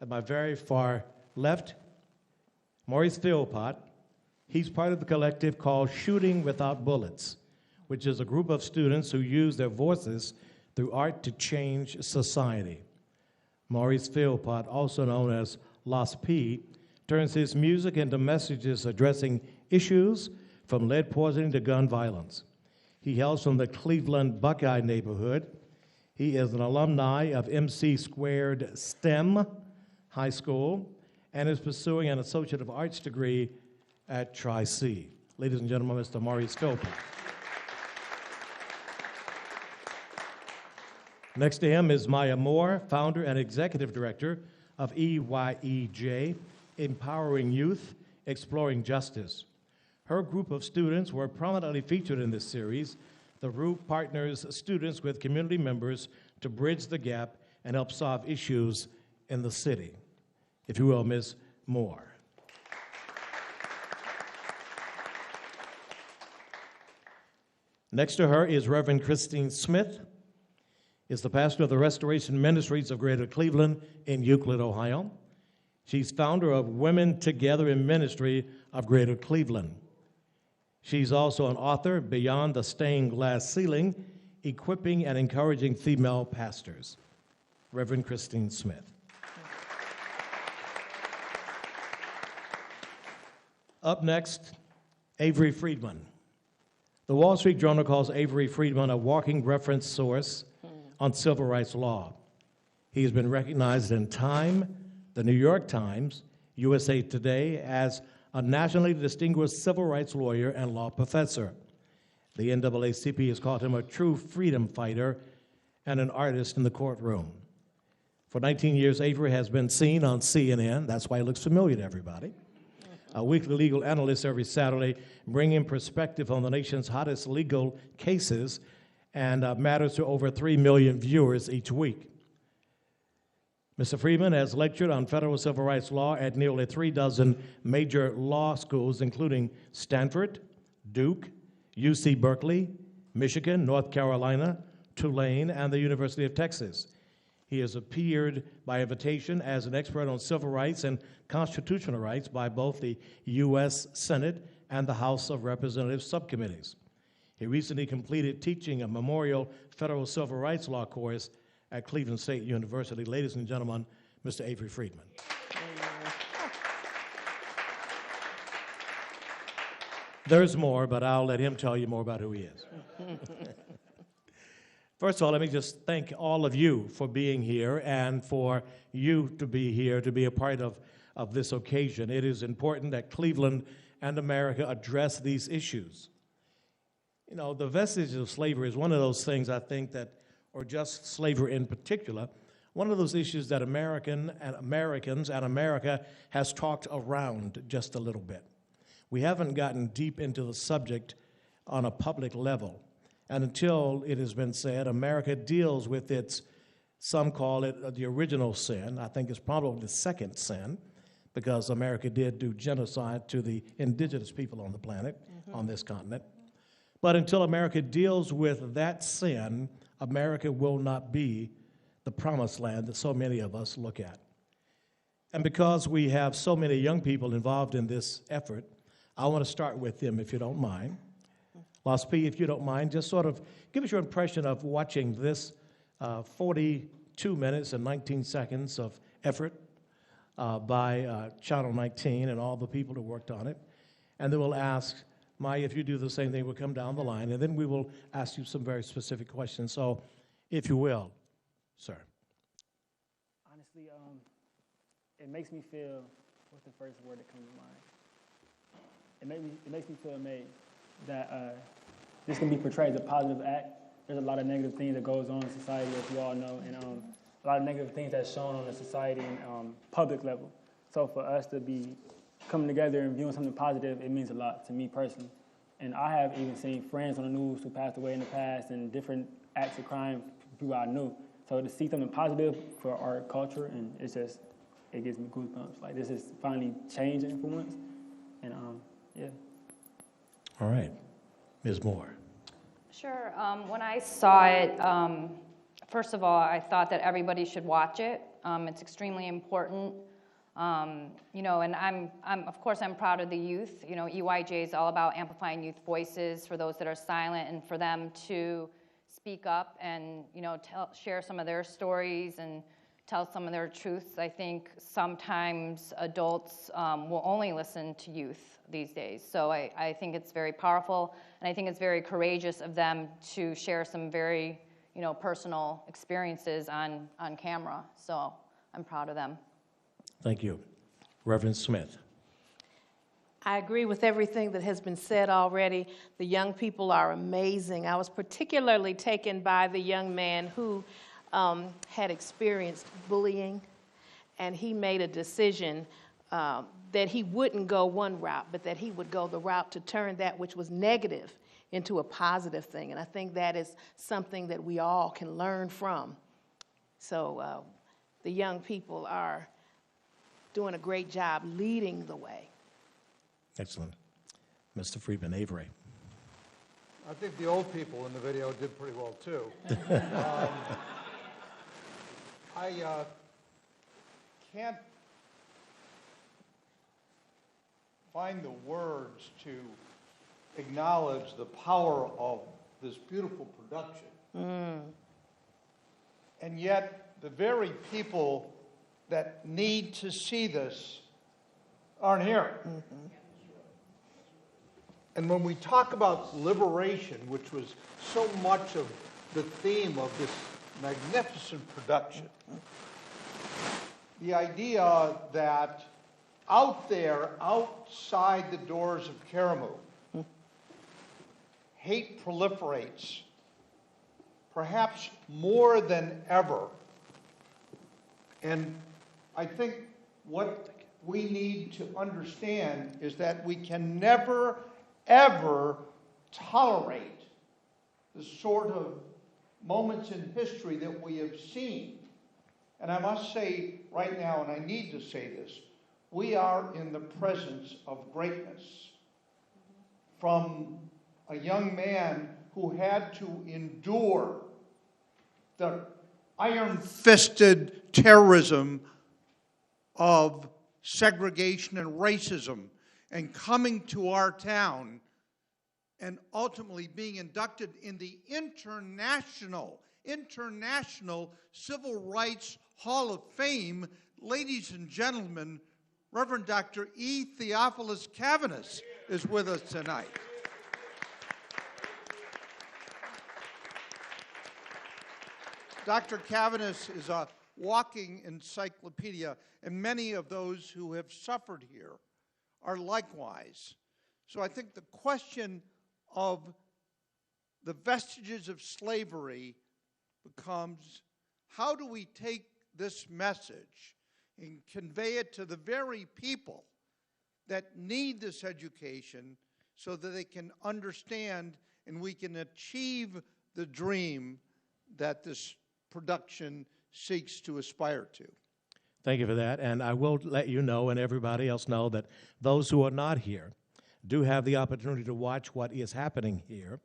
At my very far left, Maurice Philpott. He's part of the collective called Shooting Without Bullets, which is a group of students who use their voices through art to change society. Maurice Philpott, also known as Los P, turns his music into messages addressing issues from lead poisoning to gun violence. He hails from the Cleveland Buckeye neighborhood. He is an alumni of MC Squared STEM High School and is pursuing an Associate of Arts degree at Tri-C. Ladies and gentlemen, Mr. Maurice Philpott. Next to him is Maya Moore, founder and executive director of EYEJ, Empowering Youth, Exploring Justice. Her group of students were prominently featured in this series. The group partners students with community members to bridge the gap and help solve issues in the city. If you will, Ms. Moore. Next to her is Reverend Christine Smith, is the pastor of the Restoration Ministries of Greater Cleveland in Euclid, Ohio. She's founder of Women Together in Ministry of Greater Cleveland. She's also an author, Beyond the Stained Glass Ceiling, Equipping and Encouraging Female Pastors, Reverend Christine Smith. Up next, Avery Friedman. The Wall Street Journal calls Avery Friedman a walking reference source on civil rights law. He has been recognized in Time, the New York Times, USA Today as a nationally distinguished civil rights lawyer and law professor. The NAACP has called him a true freedom fighter and an artist in the courtroom. For 19 years, Avery has been seen on CNN. That's why he looks familiar to everybody. A weekly legal analyst every Saturday, bringing perspective on the nation's hottest legal cases and matters to over 3 million viewers each week. Mr. Friedman has lectured on federal civil rights law at nearly 36 major law schools, including Stanford, Duke, UC Berkeley, Michigan, North Carolina, Tulane, and the University of Texas. He has appeared by invitation as an expert on civil rights and constitutional rights by both the U.S. Senate and the House of Representatives subcommittees. He recently completed teaching a memorial federal civil rights law course at Cleveland State University. Ladies and gentlemen, Mr. Avery Friedman. There's more, but I'll let him tell you more about who he is. First of all, let me just thank all of you for being here and for you to be here to be a part of this occasion. It is important that Cleveland and America address these issues. You know, the vestiges of slavery is one of those things I think that, or just slavery in particular, one of those issues that Americans and America has talked around just a little bit. We haven't gotten deep into the subject on a public level. And until it has been said, America deals with its, some call it the original sin. I think it's probably the second sin, because America did do genocide to the indigenous people on the planet, on this continent. But until America deals with that sin, America will not be the promised land that so many of us look at. And because we have so many young people involved in this effort, I want to start with them, if you don't mind. Las P, if you don't mind, just sort of give us your impression of watching this 42 minutes and 19 seconds of effort by Channel 19 and all the people who worked on it. And then we'll ask, Maya, if you do the same thing, we'll come down the line, and then we will ask you some very specific questions. So, if you will, sir. Honestly, it makes me feel, what's the first word that comes to mind? It makes me feel amazed that this can be portrayed as a positive act. There's a lot of negative things that goes on in society, as you all know, and a lot of negative things that's shown on the society and public level. So for us to be coming together and viewing something positive, it means a lot to me personally. And I have even seen friends on the news who passed away in the past and different acts of crime, people I knew. So to see something positive for our culture, and it's just, it gives me goosebumps. Like, this is finally changing for once. And yeah. All right. Ms. Moore. Sure. When I saw it, first of all, I thought that everybody should watch it. It's extremely important. You know, and of course, I'm proud of the youth. You know, EYJ is all about amplifying youth voices for those that are silent and for them to speak up and, you know, share some of their stories and tell some of their truths. I think sometimes adults will only listen to youth these days. So I think it's very powerful, and I think it's very courageous of them to share some very, you know, personal experiences on camera. So I'm proud of them. Thank you. Reverend Smith. I agree with everything that has been said already. The young people are amazing. I was particularly taken by the young man who had experienced bullying, and he made a decision that he wouldn't go one route, but that he would go the route to turn that which was negative into a positive thing. And I think that is something that we all can learn from. So the young people are doing a great job leading the way. Excellent. Mr. Friedman, Avery. I think the old people in the video did pretty well, too. I can't find the words to acknowledge the power of this beautiful production And yet, the very people that need to see this aren't here. And when we talk about liberation, which was so much of the theme of this magnificent production, the idea that out there, outside the doors of Karamu, hate proliferates, perhaps more than ever. And I think what we need to understand is that we can never, ever tolerate the sort of moments in history that we have seen. And I must say right now, and I need to say this, we are in the presence of greatness. From a young man who had to endure the iron-fisted terrorism of segregation and racism, and coming to our town and ultimately being inducted in the International Civil Rights Hall of Fame. Ladies and gentlemen, Reverend Dr. E. Theophilus Cavanis is with us tonight. Dr. Cavanis is a walking encyclopedia, and many of those who have suffered here are likewise. So I think the question of the vestiges of slavery becomes, how do we take this message and convey it to the very people that need this education so that they can understand and we can achieve the dream that this production seeks to aspire to? Thank you for that. And I will let you know and everybody else know that those who are not here do have the opportunity to watch what is happening here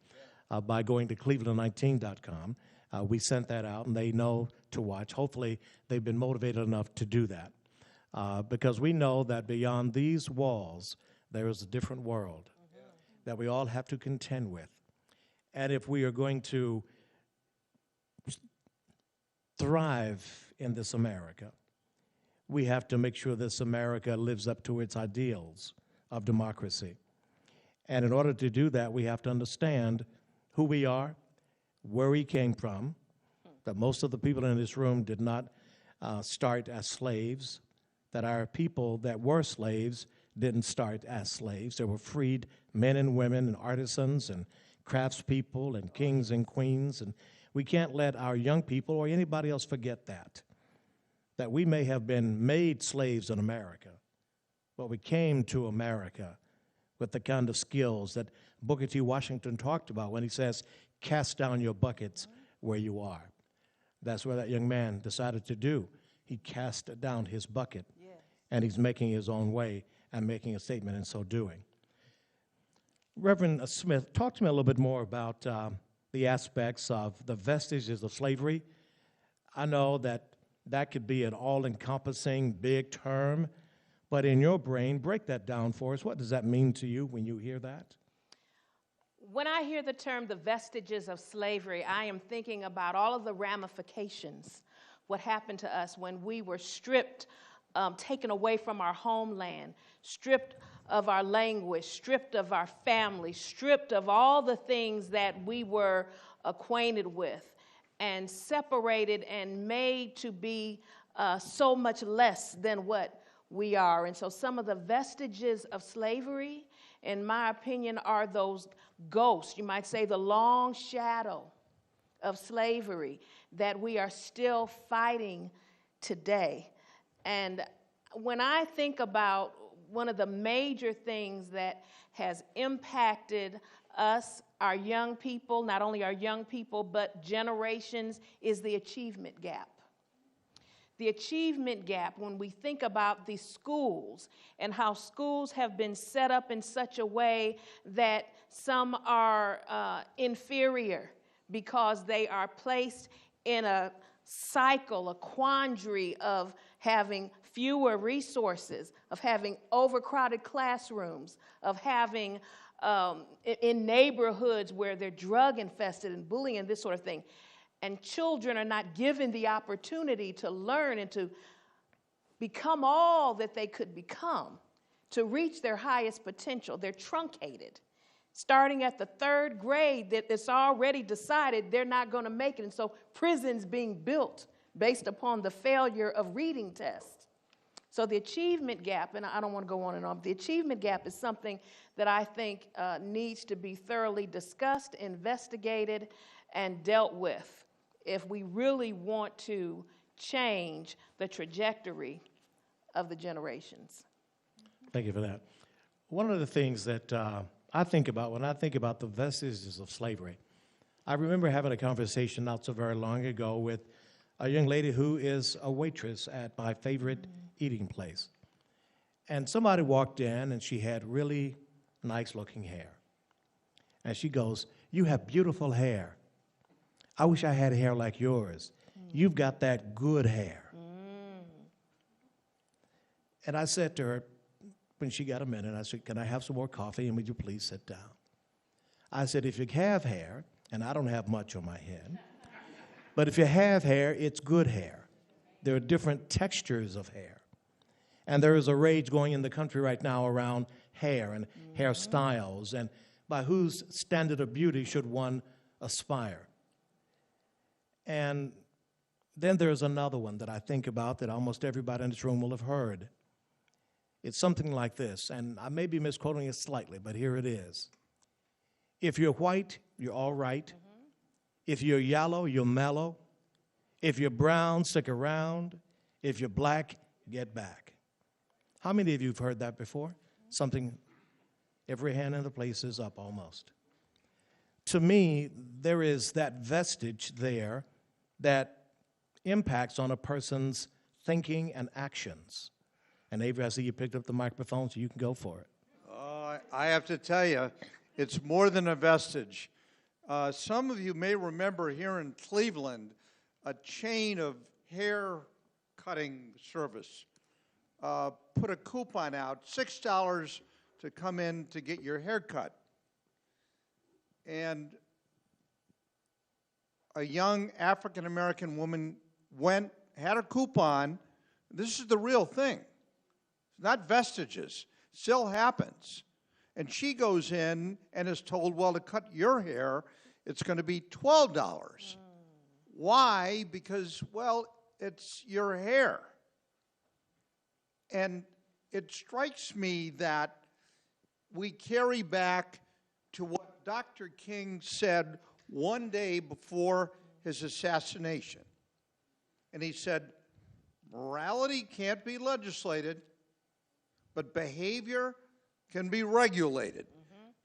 by going to cleveland19.com. We sent that out, and they know to watch. Hopefully, they've been motivated enough to do that. Because we know that beyond these walls, there is a different world that we all have to contend with. And if we are going to thrive in this America, we have to make sure this America lives up to its ideals of democracy. And in order to do that, we have to understand who we are, where we came from, that most of the people in this room did not start as slaves, that our people that were slaves didn't start as slaves. There were freed men and women and artisans and craftspeople and kings and queens, and we can't let our young people or anybody else forget that we may have been made slaves in America, but we came to America with the kind of skills that Booker T. Washington talked about when he says, cast down your buckets where you are. That's what that young man decided to do. He cast down his bucket, and he's making his own way and making a statement in so doing. Reverend Smith, talk to me a little bit more about the aspects of the vestiges of slavery. I know that could be an all-encompassing big term, but in your brain, break that down for us. What does that mean to you when you hear that? When I hear the term the vestiges of slavery, I am thinking about all of the ramifications, what happened to us when we were stripped, taken away from our homeland, stripped of our language, stripped of our family, stripped of all the things that we were acquainted with, and separated and made to be so much less than what we are. And so some of the vestiges of slavery, in my opinion, are those ghosts, you might say the long shadow of slavery that we are still fighting today. And when I think about one of the major things that has impacted us, our young people, not only our young people, but generations, is the achievement gap. The achievement gap, when we think about the schools and how schools have been set up in such a way that some are inferior because they are placed in a cycle, a quandary of having fewer resources, of having overcrowded classrooms, of having in neighborhoods where they're drug infested and bullying and this sort of thing. And children are not given the opportunity to learn and to become all that they could become, to reach their highest potential. They're truncated. Starting at the 3rd grade, that it's already decided they're not going to make it. And so prisons being built based upon the failure of reading tests. So the achievement gap, and I don't want to go on and on, but the achievement gap is something that I think needs to be thoroughly discussed, investigated, and dealt with if we really want to change the trajectory of the generations. Thank you for that. One of the things that I think about when I think about the vestiges of slavery, I remember having a conversation not so very long ago with a young lady who is a waitress at my favorite eating place. And somebody walked in and she had really nice looking hair. And she goes, "You have beautiful hair. I wish I had hair like yours. You've got that good hair." And I said to her, when she got a minute, I said, "Can I have some more coffee and would you please sit down?" I said, "If you have hair," and I don't have much on my head, but if you have hair, it's good hair. There are different textures of hair. And there is a rage going in the country right now around hair and hairstyles and by whose standard of beauty should one aspire. And then there's another one that I think about that almost everybody in this room will have heard. It's something like this, and I may be misquoting it slightly, but here it is. If you're white, you're all right. If you're yellow, you're mellow. If you're brown, stick around. If you're black, get back. How many of you have heard that before? Something, every hand in the place is up almost. To me, there is that vestige there that impacts on a person's thinking and actions. And Avery, I see you picked up the microphone, so you can go for it. I have to tell you, it's more than a vestige. Some of you may remember here in Cleveland a chain of hair cutting service. Put a coupon out, $6 to come in to get your hair cut. And a young African-American woman went, had a coupon. This is the real thing. It's not vestiges. Still happens. And she goes in and is told, well, to cut your hair, it's going to be $12. Why? Because, well, it's your hair. And it strikes me that we carry back to what Dr. King said one day before his assassination. And he said, morality can't be legislated, but behavior can be regulated.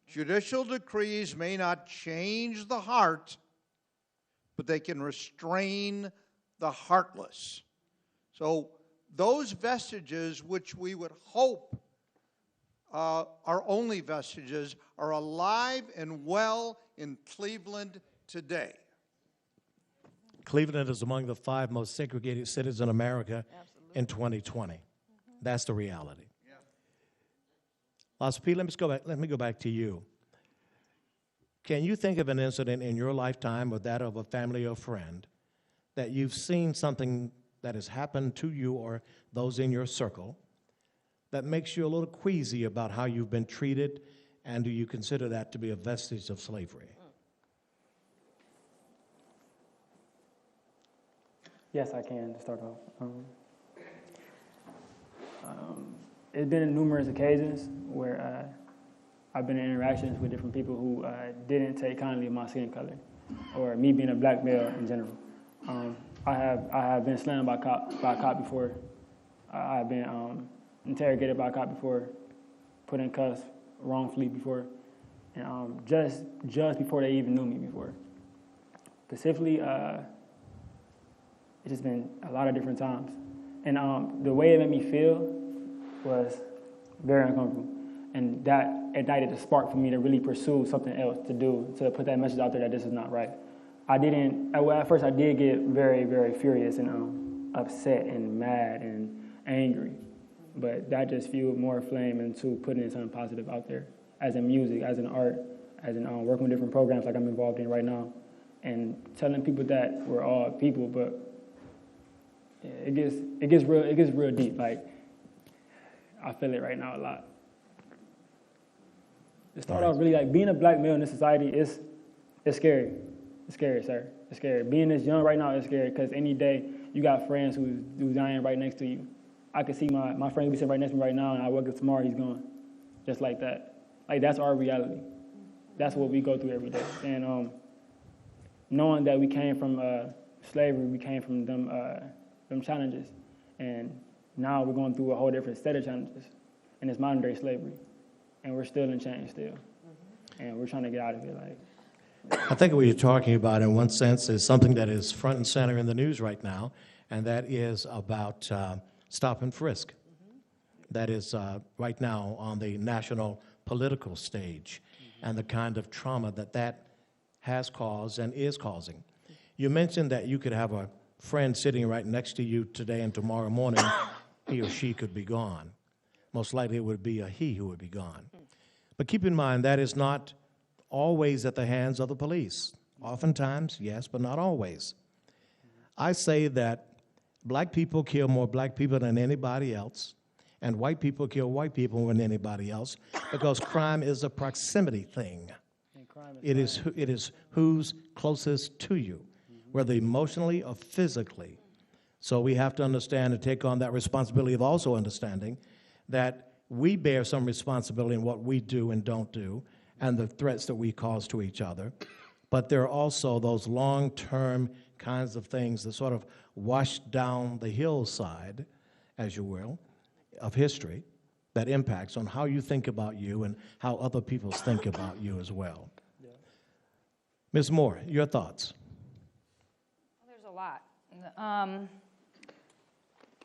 Judicial decrees may not change the heart, but they can restrain the heartless. So those vestiges, which we would hope are only vestiges, are alive and well in Cleveland today. Cleveland is among the 5 most segregated cities in America in 2020. That's the reality. Las P, let me go back to you. Can you think of an incident in your lifetime or that of a family or friend that you've seen something that has happened to you or those in your circle that makes you a little queasy about how you've been treated, and do you consider that to be a vestige of slavery? Yes, I can, to start off. It's been in numerous occasions where I've been in interactions with different people who didn't take kindly of my skin color, or me being a black male in general. I have been slammed by a cop before. I have been interrogated by a cop before, put in cuffs wrongfully before, and just before they even knew me before. Specifically, it's just been a lot of different times. And the way it made me feel was very uncomfortable. And that ignited the spark for me to really pursue something else to do, to put that message out there that this is not right. At first I did get very, very furious and upset and mad and angry. But that just fueled more flame into putting something positive out there as in music, as in art, as in working with different programs like I'm involved in right now, and telling people that we're all people. But yeah, it gets real deep. Like, I feel it right now a lot. It started off really like being a black male in this society is scary. It's scary, sir. It's scary. Being this young right now is scary because any day you got friends who's dying right next to you. I could see my friend be sitting right next to me right now, and I wake up tomorrow, he's gone. Just like that. Like, that's our reality. That's what we go through every day. And knowing that we came from slavery, we came from them challenges. And now we're going through a whole different set of challenges. And it's modern day slavery. And we're still in chains still. And we're trying to get out of it. Like, I think what you're talking about, in one sense, is something that is front and center in the news right now, and that is about stop and frisk. That is right now on the national political stage, and the kind of trauma that has caused and is causing. You mentioned that you could have a friend sitting right next to you today, and tomorrow morning he or she could be gone. Most likely it would be a he who would be gone. But keep in mind, that is not always at the hands of the police. Oftentimes, yes, but not always. I say that black people kill more black people than anybody else, and white people kill white people more than anybody else, because crime is a proximity thing. It is who's closest to you, whether emotionally or physically. So we have to understand and take on that responsibility of also understanding that we bear some responsibility in what we do and don't do, and the threats that we cause to each other. But there are also those long-term kinds of things that sort of wash down the hillside, as you will, of history that impacts on how you think about you and how other people think about you as well. Yeah. Ms. Moore, your thoughts? Well, there's a lot.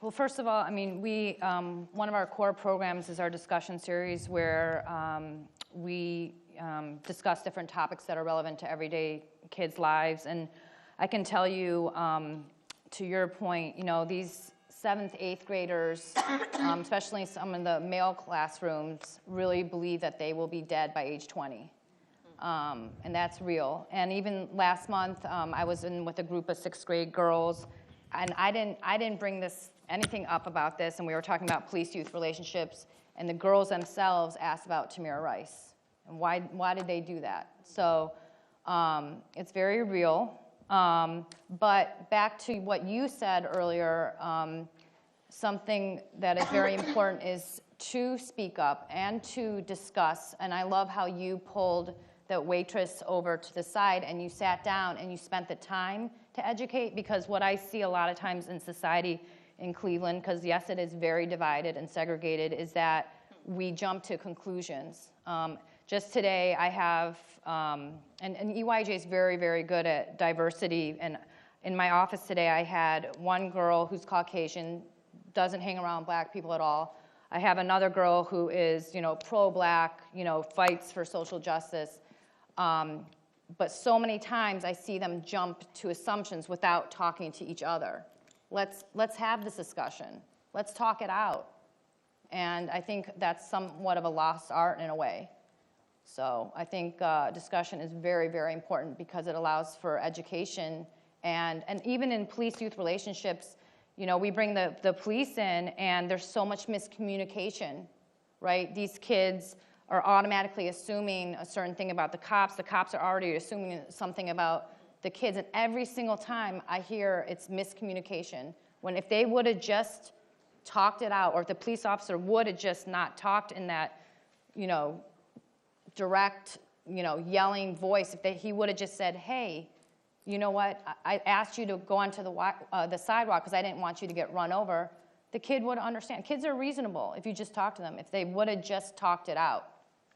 Well, first of all, I mean, we one of our core programs is our discussion series where we discuss different topics that are relevant to everyday kids' lives. And I can tell you, to your point, you know, these 7th, 8th graders, especially some in the male classrooms, really believe that they will be dead by age 20. And that's real. And even last month, I was in with a group of 6th grade girls, and I didn't bring anything up about this, and we were talking about police-youth relationships, and the girls themselves asked about Tamir Rice. And why did they do that? So it's very real. But back to what you said earlier, something that is very important is to speak up and to discuss. And I love how you pulled the waitress over to the side and you sat down and you spent the time to educate, because what I see a lot of times in society in Cleveland, because yes, it is very divided and segregated, is that we jump to conclusions. Just today, I have, and EYJ is very, very good at diversity. And in my office today, I had one girl who's Caucasian, doesn't hang around black people at all. I have another girl who is, you know, pro-black, you know, fights for social justice. But so many times I see them jump to assumptions without talking to each other. Let's have this discussion. Let's talk it out. And I think that's somewhat of a lost art in a way. So I think discussion is very, very important because it allows for education. And even in police-youth relationships, you know, we bring the police in and there's so much miscommunication, right? These kids are automatically assuming a certain thing about the cops. The cops are already assuming something about the kids. And every single time I hear it's miscommunication. When if they would have just talked it out, or if the police officer would have just not talked in that, you know, direct, you know, yelling voice, if he would have just said, hey, you know what, I asked you to go onto the sidewalk because I didn't want you to get run over, the kid would understand. Kids are reasonable if you just talk to them. If they would have just talked it out,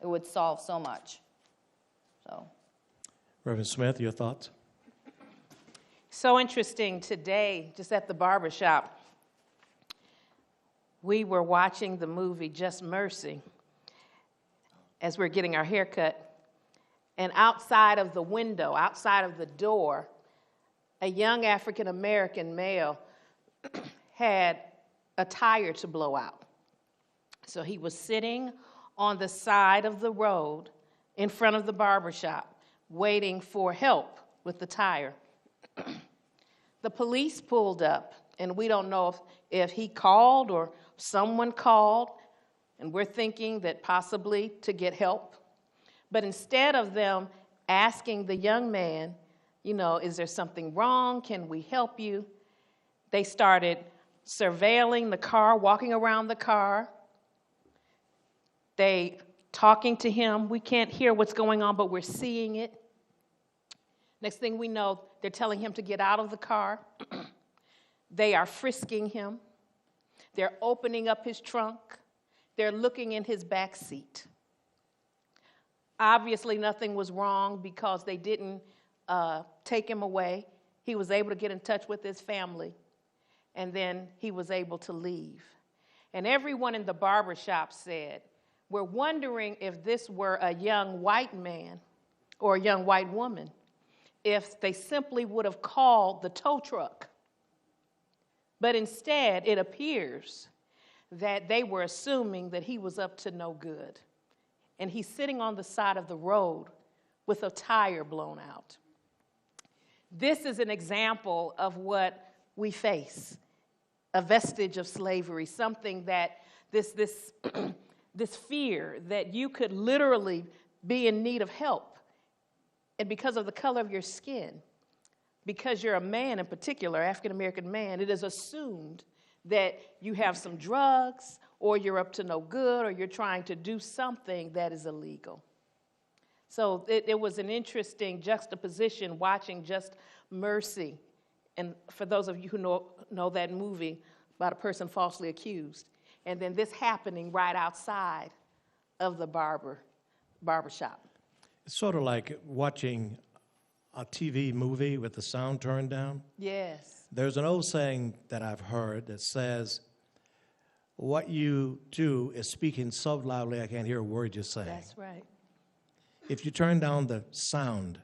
it would solve so much. So, Reverend Smith, your thoughts? So interesting today, just at the barber shop, we were watching the movie Just Mercy as we're getting our hair cut. And outside of the window, outside of the door, a young African-American male had a tire to blow out. So he was sitting on the side of the road in front of the barber shop, waiting for help with the tire. The police pulled up, and we don't know if he called or someone called, and we're thinking that possibly to get help. But instead of them asking the young man, you know, is there something wrong? Can we help you? They started surveilling the car, walking around the car. They talking to him. We can't hear what's going on, but we're seeing it. Next thing we know, they're telling him to get out of the car. They are frisking him. They're opening up his trunk. They're looking in his back seat. Obviously, nothing was wrong because they didn't take him away. He was able to get in touch with his family, and then he was able to leave. And everyone in the barbershop said, we're wondering if this were a young white man or a young white woman, if they simply would have called the tow truck. But instead, it appears that they were assuming that he was up to no good. And he's sitting on the side of the road with a tire blown out. This is an example of what we face, a vestige of slavery, something that this fear that you could literally be in need of help, and because of the color of your skin, because you're a man in particular, African-American man, it is assumed that you have some drugs, or you're up to no good, or you're trying to do something that is illegal. So it was an interesting juxtaposition watching Just Mercy, and for those of you who know that movie about a person falsely accused, and then this happening right outside of the barbershop. It's sort of like watching a TV movie with the sound turned down. Yes. There's an old saying that I've heard that says, what you do is speaking so loudly I can't hear a word you're saying. That's right. If you turn down the sound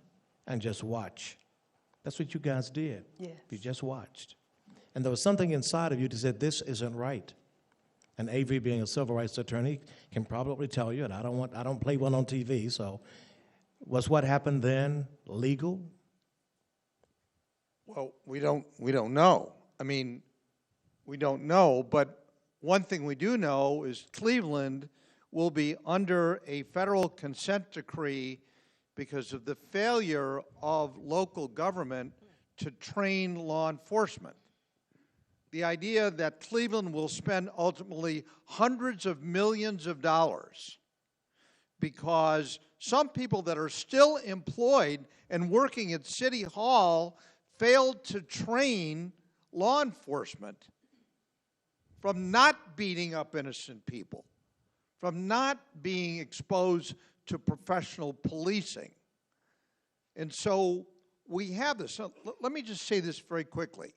and just watch, that's what you guys did. Yes. You just watched. And there was something inside of you that said, this isn't right. And Avery, being a civil rights attorney, can probably tell you, and I don't play one on TV, so was what happened then legal? Well, we don't know. I mean, we don't know, but one thing we do know is Cleveland will be under a federal consent decree because of the failure of local government to train law enforcement. The idea that Cleveland will spend ultimately hundreds of millions of dollars because some people that are still employed and working at City Hall failed to train law enforcement from not beating up innocent people, from not being exposed to professional policing. And so we have this. So let me just say this very quickly.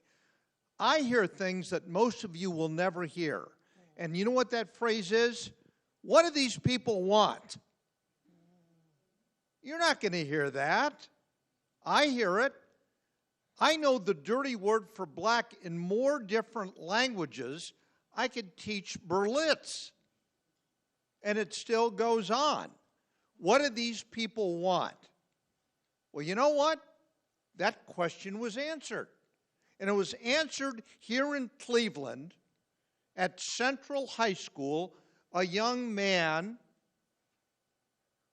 I hear things that most of you will never hear. And you know what that phrase is? What do these people want? You're not going to hear that. I hear it. I know the dirty word for black in more different languages. I could teach Berlitz. And it still goes on. What do these people want? Well, you know what? That question was answered. And it was answered here in Cleveland at Central High School, a young man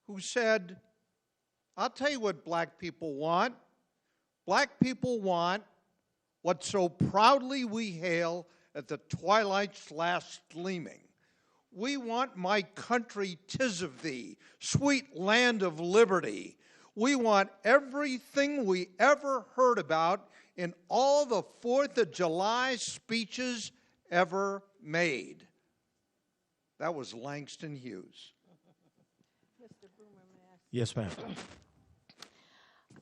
who said, I'll tell you what black people want. Black people want what so proudly we hail at the twilight's last gleaming. We want my country 'tis of thee, sweet land of liberty. We want everything we ever heard about in all the 4th of July speeches ever made. That was Langston Hughes. Yes, ma'am.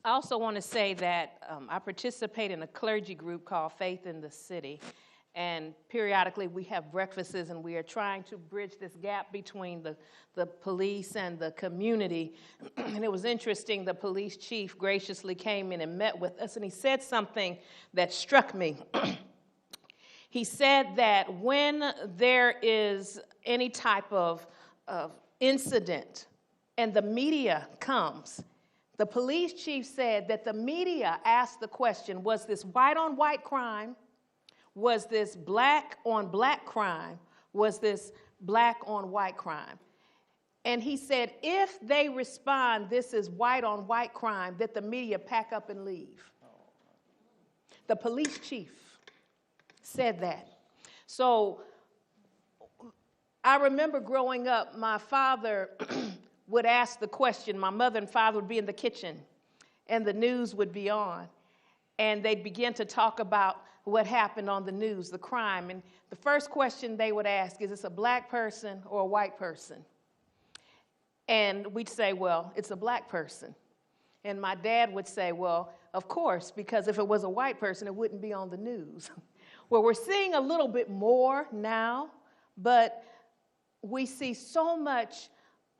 I also want to say that I participate in a clergy group called Faith in the City. And periodically we have breakfasts, and we are trying to bridge this gap between the police and the community. And it was interesting, the police chief graciously came in and met with us, and he said something that struck me. He said that when there is any type of incident and the media comes, the police chief said that the media asked the question, was this white on white crime? Was this black on black crime? Was this black on white crime? And he said, if they respond, this is white on white crime, that the media pack up and leave. The police chief said that. So I remember growing up, my father would ask the question, my mother and father would be in the kitchen, and the news would be on. And they'd begin to talk about what happened on the news, the crime. And the first question they would ask, is this a black person or a white person? And we'd say, well, it's a black person. And my dad would say, well, of course, because if it was a white person, it wouldn't be on the news. Well, we're seeing a little bit more now, but we see so much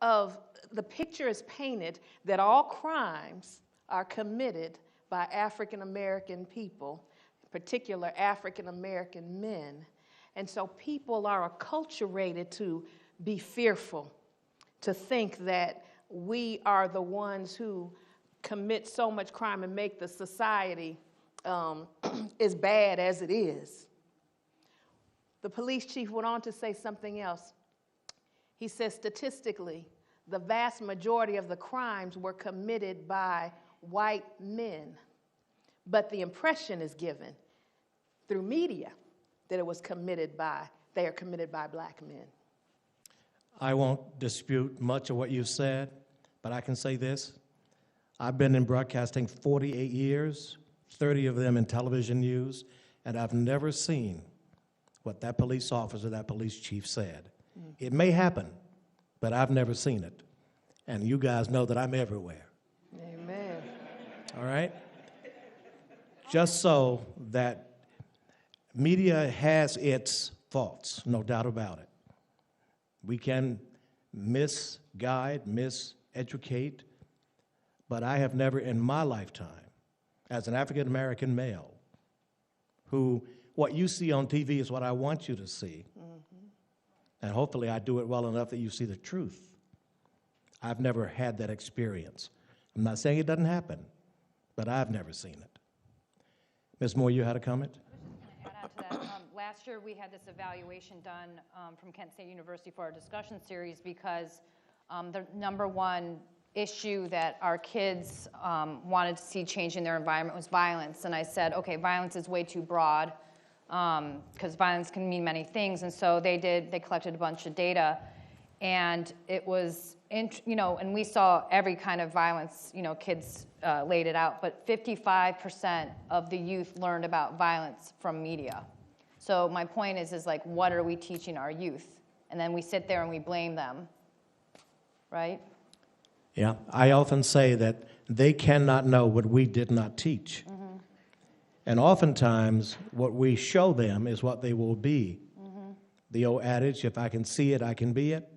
of the picture is painted that all crimes are committed by African American people, in particular African American men. And so people are acculturated to be fearful, to think that we are the ones who commit so much crime and make the society as bad as it is. The police chief went on to say something else. He says, statistically, the vast majority of the crimes were committed by white men, but the impression is given through media that it was they are committed by black men. I won't dispute much of what you said, but I can say this. I've been in broadcasting 48 years, 30 of them in television news, and I've never seen what that police officer, that police chief said. It may happen, but I've never seen it. And you guys know that I'm everywhere. Amen. All right? Just so that media has its faults, no doubt about it. We can misguide, miseducate, but I have never in my lifetime, as an African American male, who what you see on TV is what I want you to see, and hopefully I do it well enough that you see the truth. I've never had that experience. I'm not saying it doesn't happen, but I've never seen it. Ms. Moore, you had a comment? I was just going to add on to that. Last year we had this evaluation done from Kent State University for our discussion series because the number one issue that our kids wanted to see change in their environment was violence. And I said, okay, violence is way too broad because violence can mean many things. And so they collected a bunch of data, and it was, and we saw every kind of violence, kids laid it out, but 55% of the youth learned about violence from media. So my point is like, what are we teaching our youth? And then we sit there and we blame them, right? Yeah, I often say that they cannot know what we did not teach. Mm-hmm. And oftentimes, what we show them is what they will be. Mm-hmm. The old adage, if I can see it, I can be it.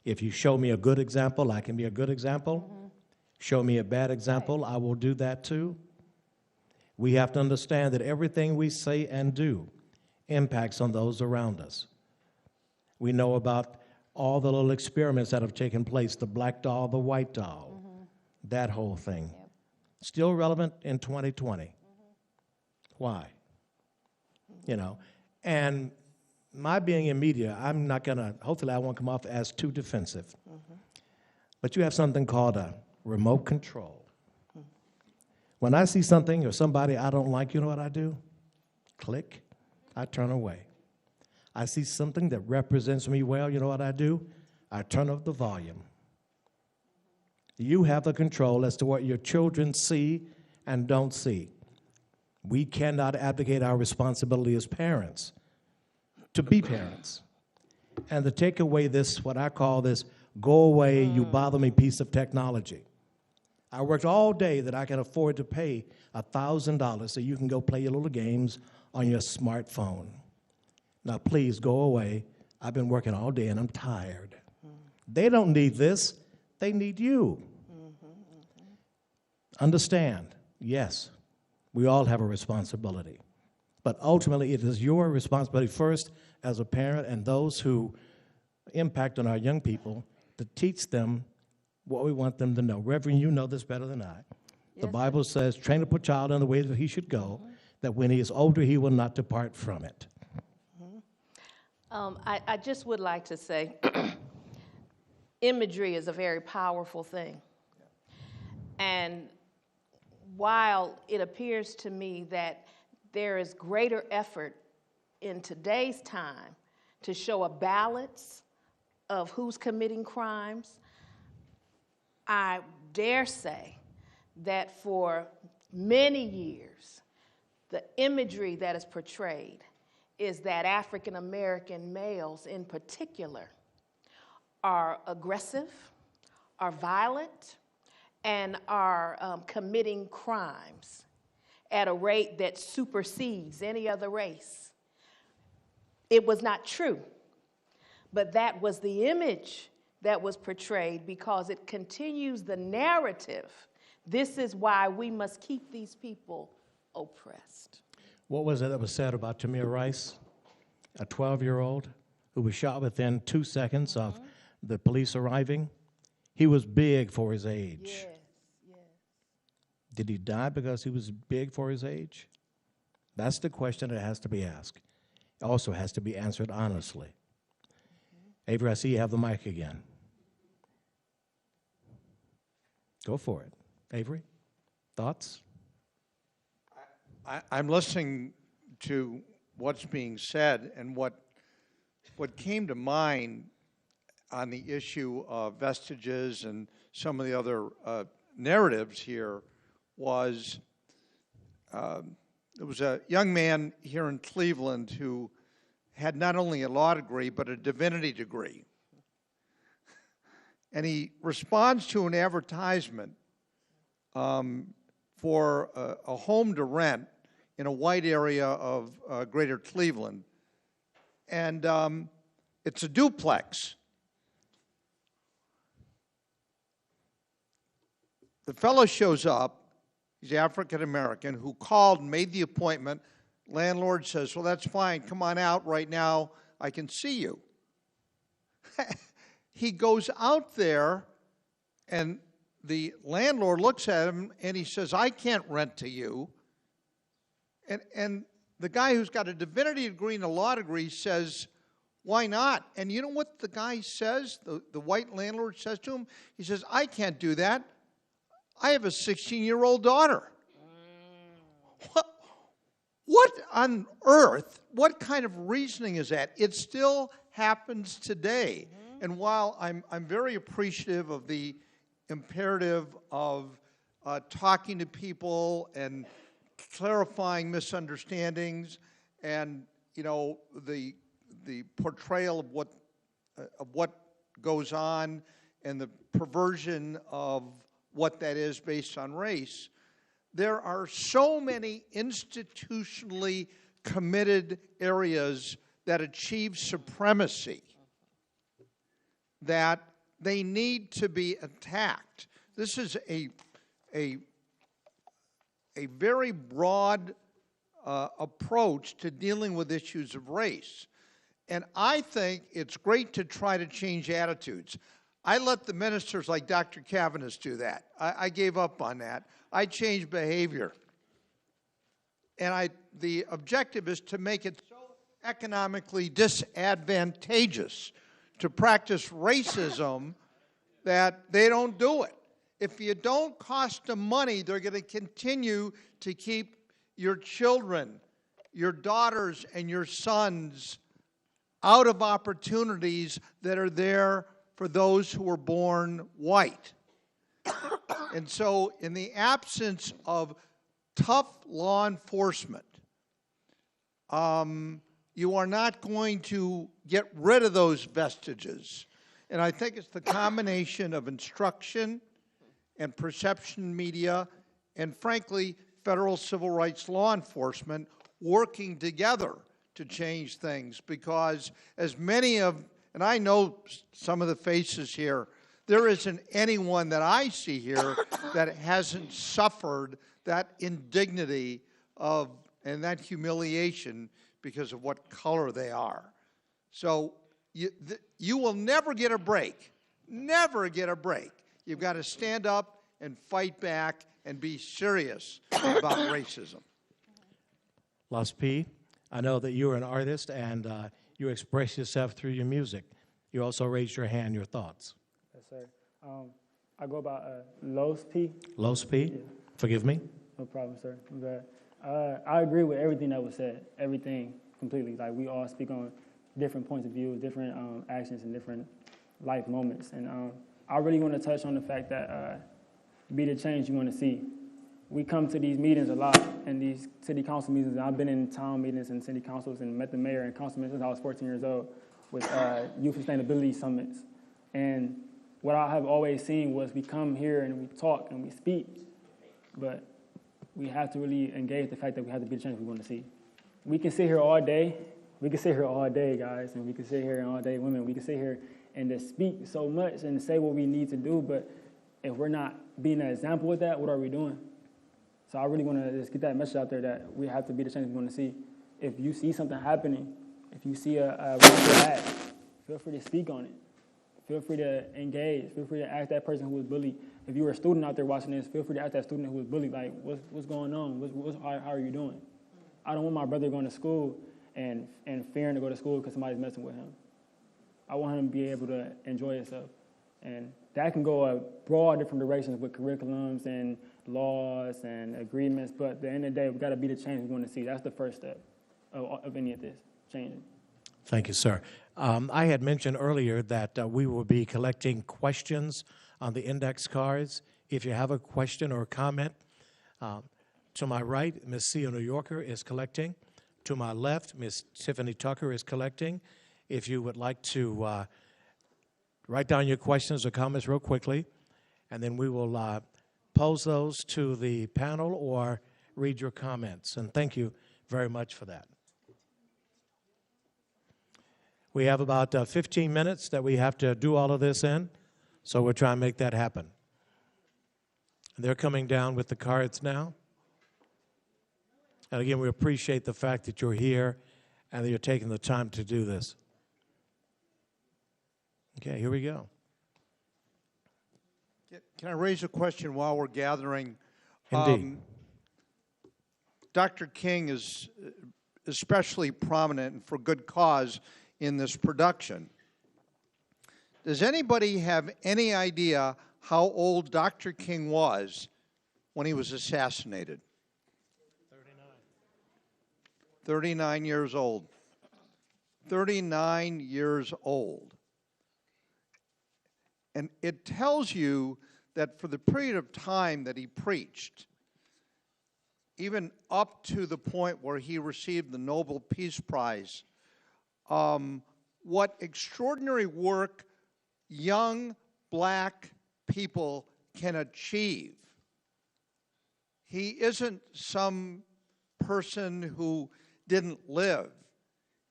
If you show me a good example, I can be a good example. Mm-hmm. Show me a bad example, right. I will do that too. We have to understand that everything we say and do impacts on those around us. We know about all the little experiments that have taken place, the black doll, the white doll, that whole thing. Yep. Still relevant in 2020. Why? And my being in media, I'm not gonna, hopefully I won't come off as too defensive. But you have something called a remote control. When I see something or somebody I don't like, you know what I do? Click, I turn away. I see something that represents me well, you know what I do? I turn up the volume. You have the control as to what your children see and don't see. We cannot abdicate our responsibility as parents to be parents and to take away this, what I call this, go away, you bother me piece of technology. I worked all day that I can afford to pay $1,000 so you can go play your little games on your smartphone. Now, please go away. I've been working all day and I'm tired. They don't need this. They need you. Understand, yes, we all have a responsibility. But ultimately, it is your responsibility first as a parent and those who impact on our young people to teach them what we want them to know. Reverend, you know this better than I. The Bible says, train up a child in the way that he should go, that when he is older, he will not depart from it. I just would like to say, imagery is a very powerful thing. And while it appears to me that there is greater effort in today's time to show a balance of who's committing crimes, I dare say that for many years, the imagery that is portrayed is that African American males in particular are aggressive, are violent, and are committing crimes at a rate that supersedes any other race. It was not true, but that was the image that was portrayed because it continues the narrative. This is why we must keep these people oppressed. What was it that was said about Tamir Rice, a 12-year-old who was shot within 2 seconds of the police arriving? He was big for his age. Yes. Did he die because he was big for his age? That's the question that has to be asked. It also has to be answered honestly. Avery, I see you have the mic again. Go for it. Avery, thoughts? I'm listening to what's being said, and what came to mind on the issue of Vestiges and some of the other narratives here was there was a young man here in Cleveland who had not only a law degree but a divinity degree. And he responds to an advertisement for a home to rent in a white area of greater Cleveland. And it's a duplex. The fellow shows up, he's African American, who called and made the appointment. Landlord says, well, that's fine, come on out right now, I can see you. He goes out there, and the landlord looks at him and he says, I can't rent to you. And the guy who's got a divinity degree and a law degree says, why not? And you know what the guy says, the white landlord says to him? He says, I can't do that. I have a 16-year-old daughter. What on earth, what kind of reasoning is that? It still happens today. And while I'm very appreciative of the imperative of talking to people and clarifying misunderstandings and, you know, the portrayal of what goes on and the perversion of what that is based on race, there are so many institutionally committed areas that achieve supremacy that they need to be attacked. This is a very broad approach to dealing with issues of race. And I think it's great to try to change attitudes. I let the ministers like Dr. Cavanaugh do that. I gave up on that. I changed behavior. And the objective is to make it so economically disadvantageous to practice racism that they don't do it. If you don't cost them money, they're going to continue to keep your children, your daughters, and your sons out of opportunities that are there for those who were born white. And so in the absence of tough law enforcement, you are not going to get rid of those vestiges. And I think it's the combination of instruction and perception media and, frankly, federal civil rights law enforcement working together to change things. Because as many of, and I know some of the faces here, there isn't anyone that I see here that hasn't suffered that indignity of and that humiliation because of what color they are. So you will never get a break never get a break. You've got to stand up and fight back and be serious about racism. Las P, I know that you're an artist and you express yourself through your music. You also raised your hand, your thoughts. Yes, sir. I go by Los P. Los P, Yeah. forgive me. No problem, sir. I'm glad. I agree with everything that was said, everything completely. Like, we all speak on different points of view, different actions, and different life moments. And I really want to touch on the fact that be the change you want to see. We come to these meetings a lot, and these city council meetings. I've been in town meetings and city councils and met the mayor and councilmen since I was 14 years old with youth sustainability summits. And what I have always seen was we come here and we talk and we speak, but we have to really engage the fact that we have to be the change we want to see. We can sit here all day. We can sit here all day, guys, and we can sit here all day, women. We can sit here and just speak so much and say what we need to do, but if we're not being an example of that, what are we doing? So I really want to just get that message out there that we have to be the change we want to see. If you see something happening, if you see a wrongful act, feel free to speak on it. Feel free to engage. Feel free to ask that person who was bullied. If you were a student out there watching this, feel free to ask that student who was bullied, like, what's going on? How are you doing? I don't want my brother going to school and fearing to go to school because somebody's messing with him. I want him to be able to enjoy himself. And that can go a broad different directions with curriculums and laws and agreements, but at the end of the day, we've got to be the change we want to see. That's the first step of any of this, changing. Thank you, sir. I had mentioned earlier that we will be collecting questions on the index cards. If you have a question or a comment, to my right, Ms. Sia New Yorker is collecting. To my left, Ms. Tiffany Tucker is collecting. If you would like to write down your questions or comments real quickly, and then we will pose those to the panel or read your comments. And thank you very much for that. We have about 15 minutes that we have to do all of this in, so we're trying to make that happen. They're coming down with the cards now. And again, we appreciate the fact that you're here and that you're taking the time to do this. Okay, here we go. Can I raise a question while we're gathering? Indeed. Dr. King is especially prominent and for good cause in this production. Does anybody have any idea how old Dr. King was when he was assassinated? 39 years old. 39 years old. And it tells you that for the period of time that he preached, even up to the point where he received the Nobel Peace Prize, what extraordinary work young black people can achieve. He isn't some person who didn't live.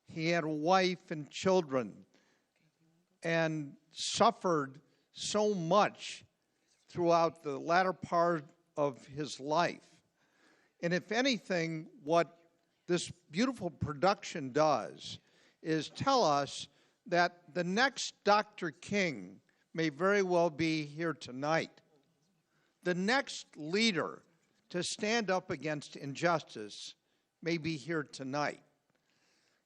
He had a wife and children and suffered so much throughout the latter part of his life. And if anything, what this beautiful production does is tell us that the next Dr. King may very well be here tonight. The next leader to stand up against injustice may be here tonight.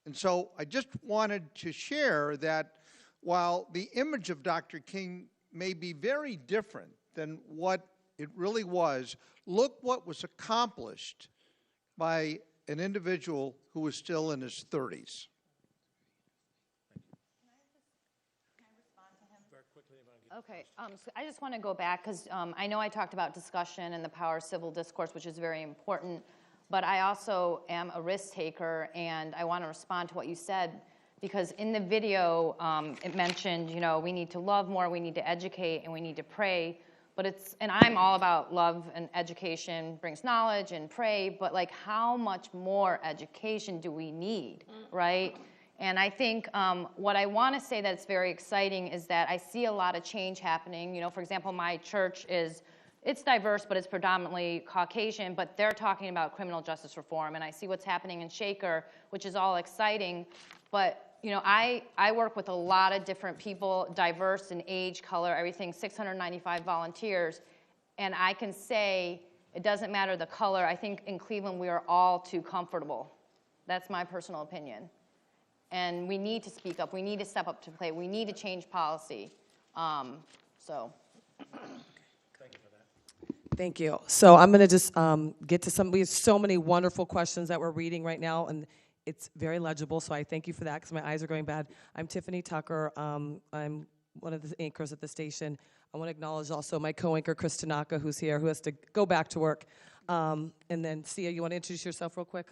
And so I just wanted to share that while the image of Dr. King may be very different than what it really was, look what was accomplished by an individual who was still in his 30s. Okay, so I just want to go back because I know I talked about discussion and the power of civil discourse, which is very important, but I also am a risk taker, and I want to respond to what you said, because in the video it mentioned, you know, we need to love more, we need to educate, and we need to pray, but and I'm all about love and education brings knowledge and pray, but like how much more education do we need, right? And I think what I want to say that's very exciting is that I see a lot of change happening. You know, for example, my church it's diverse, but it's predominantly Caucasian, but they're talking about criminal justice reform. And I see what's happening in Shaker, which is all exciting. But you know, I work with a lot of different people, diverse in age, color, everything, 695 volunteers, and I can say it doesn't matter the color. I think in Cleveland we are all too comfortable. That's my personal opinion. And we need to speak up. We need to step up to the plate. We need to change policy. So. Thank you. So I'm going to just get to we have so many wonderful questions that we're reading right now, and it's very legible, so I thank you for that because my eyes are going bad. I'm Tiffany Tucker. I'm one of the anchors at the station. I want to acknowledge also my co-anchor, Chris Tanaka, who's here, who has to go back to work. And then, Sia, you want to introduce yourself real quick?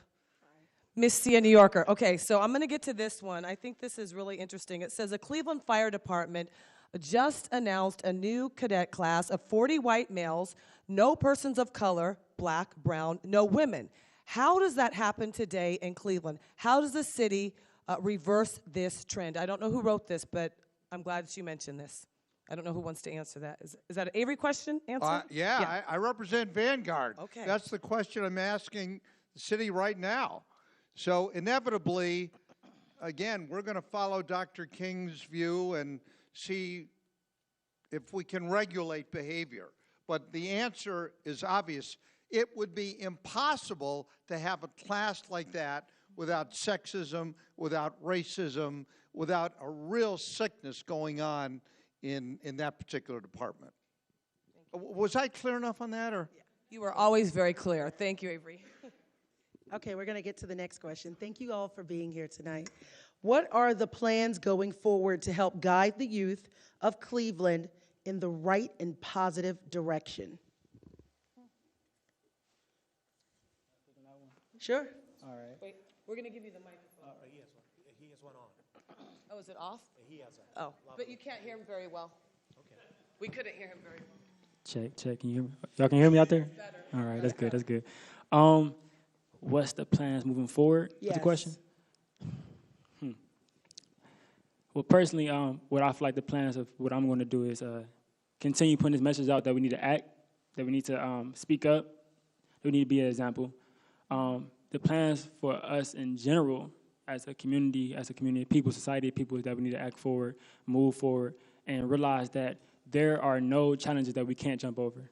Miss Sia, New Yorker. Okay, so I'm going to get to this one. I think this is really interesting. It says, a Cleveland Fire Department just announced a new cadet class of 40 white males, no persons of color, black, brown, no women. How does that happen today in Cleveland? How does the city reverse this trend? I don't know who wrote this, but I'm glad that you mentioned this. I don't know who wants to answer that. Is that an Avery question? Answer? Yeah. I represent Vanguard. Okay. That's the question I'm asking the city right now. So inevitably, again, we're going to follow Dr. King's view and see if we can regulate behavior. But the answer is obvious. It would be impossible to have a class like that without sexism, without racism, without a real sickness going on in that particular department. Was I clear enough on that? Or? You were always very clear. Thank you, Avery. Okay, we're going to get to the next question. Thank you all for being here tonight. What are the plans going forward to help guide the youth of Cleveland in the right and positive direction? Sure. All right. Wait, we're going to give you the microphone. He has one on. Oh, is it off? He has a. Oh, but you can't hear him very well. Okay. We couldn't hear him very well. Check. Can you hear me? Y'all can hear me out there? Better. All right, that's good. That's good. What's the plans moving forward? Yes. Is the question? Well, personally, what I feel like the plans of what I'm going to do is continue putting this message out that we need to act, that we need to speak up, that we need to be an example. The plans for us in general as a community of people, society of people, is that we need to act forward, move forward, and realize that there are no challenges that we can't jump over.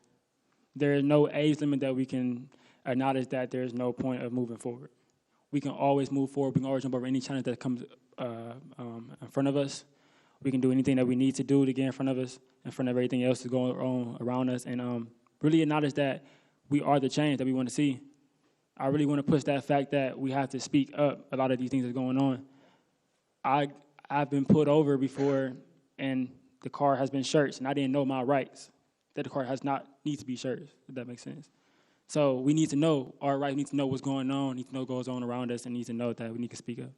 There is no age limit that we can acknowledge that there's no point of moving forward. We can always move forward. We can always jump over any challenge that comes in front of us. We can do anything that we need to do to get in front of us, in front of everything else that's going on around us, and really acknowledge that we are the change that we want to see. I really want to push that fact that we have to speak up a lot of these things that's going on. I've been pulled over before, and the car has been searched, and I didn't know my rights, that the car has not need to be searched, if that makes sense. So we need to know our rights, we need to know what's going on, need to know what goes on around us, and need to know that we need to speak up.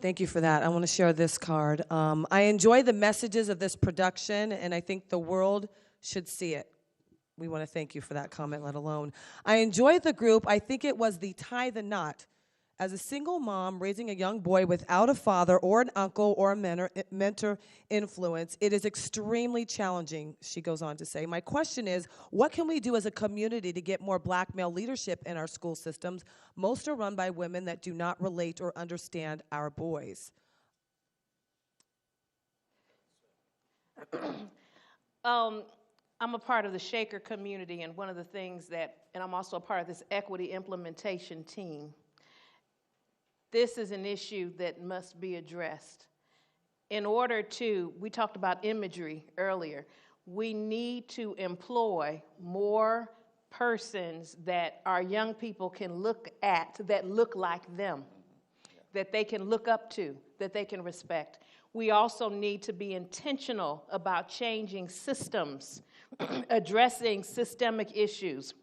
Thank you for that. I want to share this card. I enjoy the messages of this production, and I think the world should see it. We want to thank you for that comment, let alone. I enjoy the group. I think it was the tie the knot. As a single mom raising a young boy without a father or an uncle or a mentor influence, it is extremely challenging, she goes on to say. My question is, what can we do as a community to get more black male leadership in our school systems? Most are run by women that do not relate or understand our boys. I'm a part of the Shaker community, and one of the things that, and I'm also a part of this equity implementation team. This is an issue that must be addressed. In order to, we talked about imagery earlier, we need to employ more persons that our young people can look at, that look like them, that they can look up to, that they can respect. We also need to be intentional about changing systems, addressing systemic issues,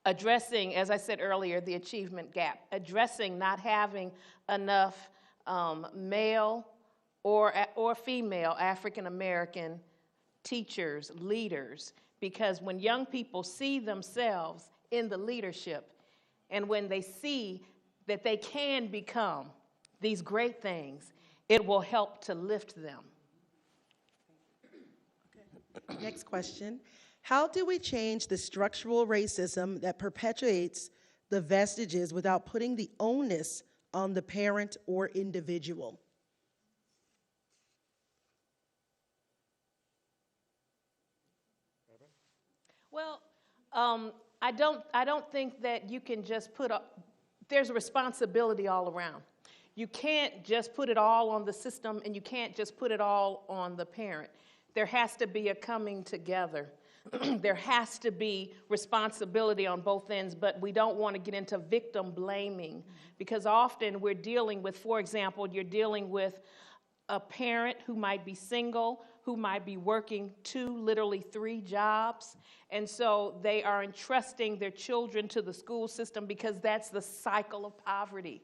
addressing, as I said earlier, the achievement gap, addressing not having enough male or female African-American teachers, leaders, because when young people see themselves in the leadership and when they see that they can become these great things, it will help to lift them. Okay. Next question. How do we change the structural racism that perpetuates the vestiges without putting the onus on the parent or individual? Well, I don't think that you can just there's a responsibility all around. You can't just put it all on the system, and you can't just put it all on the parent. There has to be a coming together. There has to be responsibility on both ends, but we don't want to get into victim blaming, because often we're dealing with, for example, you're dealing with a parent who might be single, who might be working 2, literally 3 jobs, and so they are entrusting their children to the school system because that's the cycle of poverty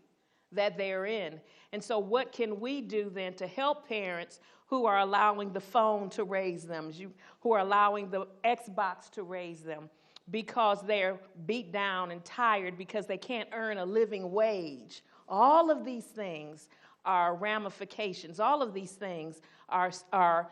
that they're in. And so what can we do then to help parents who are allowing the phone to raise them, who are allowing the Xbox to raise them, because they're beat down and tired because they can't earn a living wage? All of these things are ramifications. All of these things are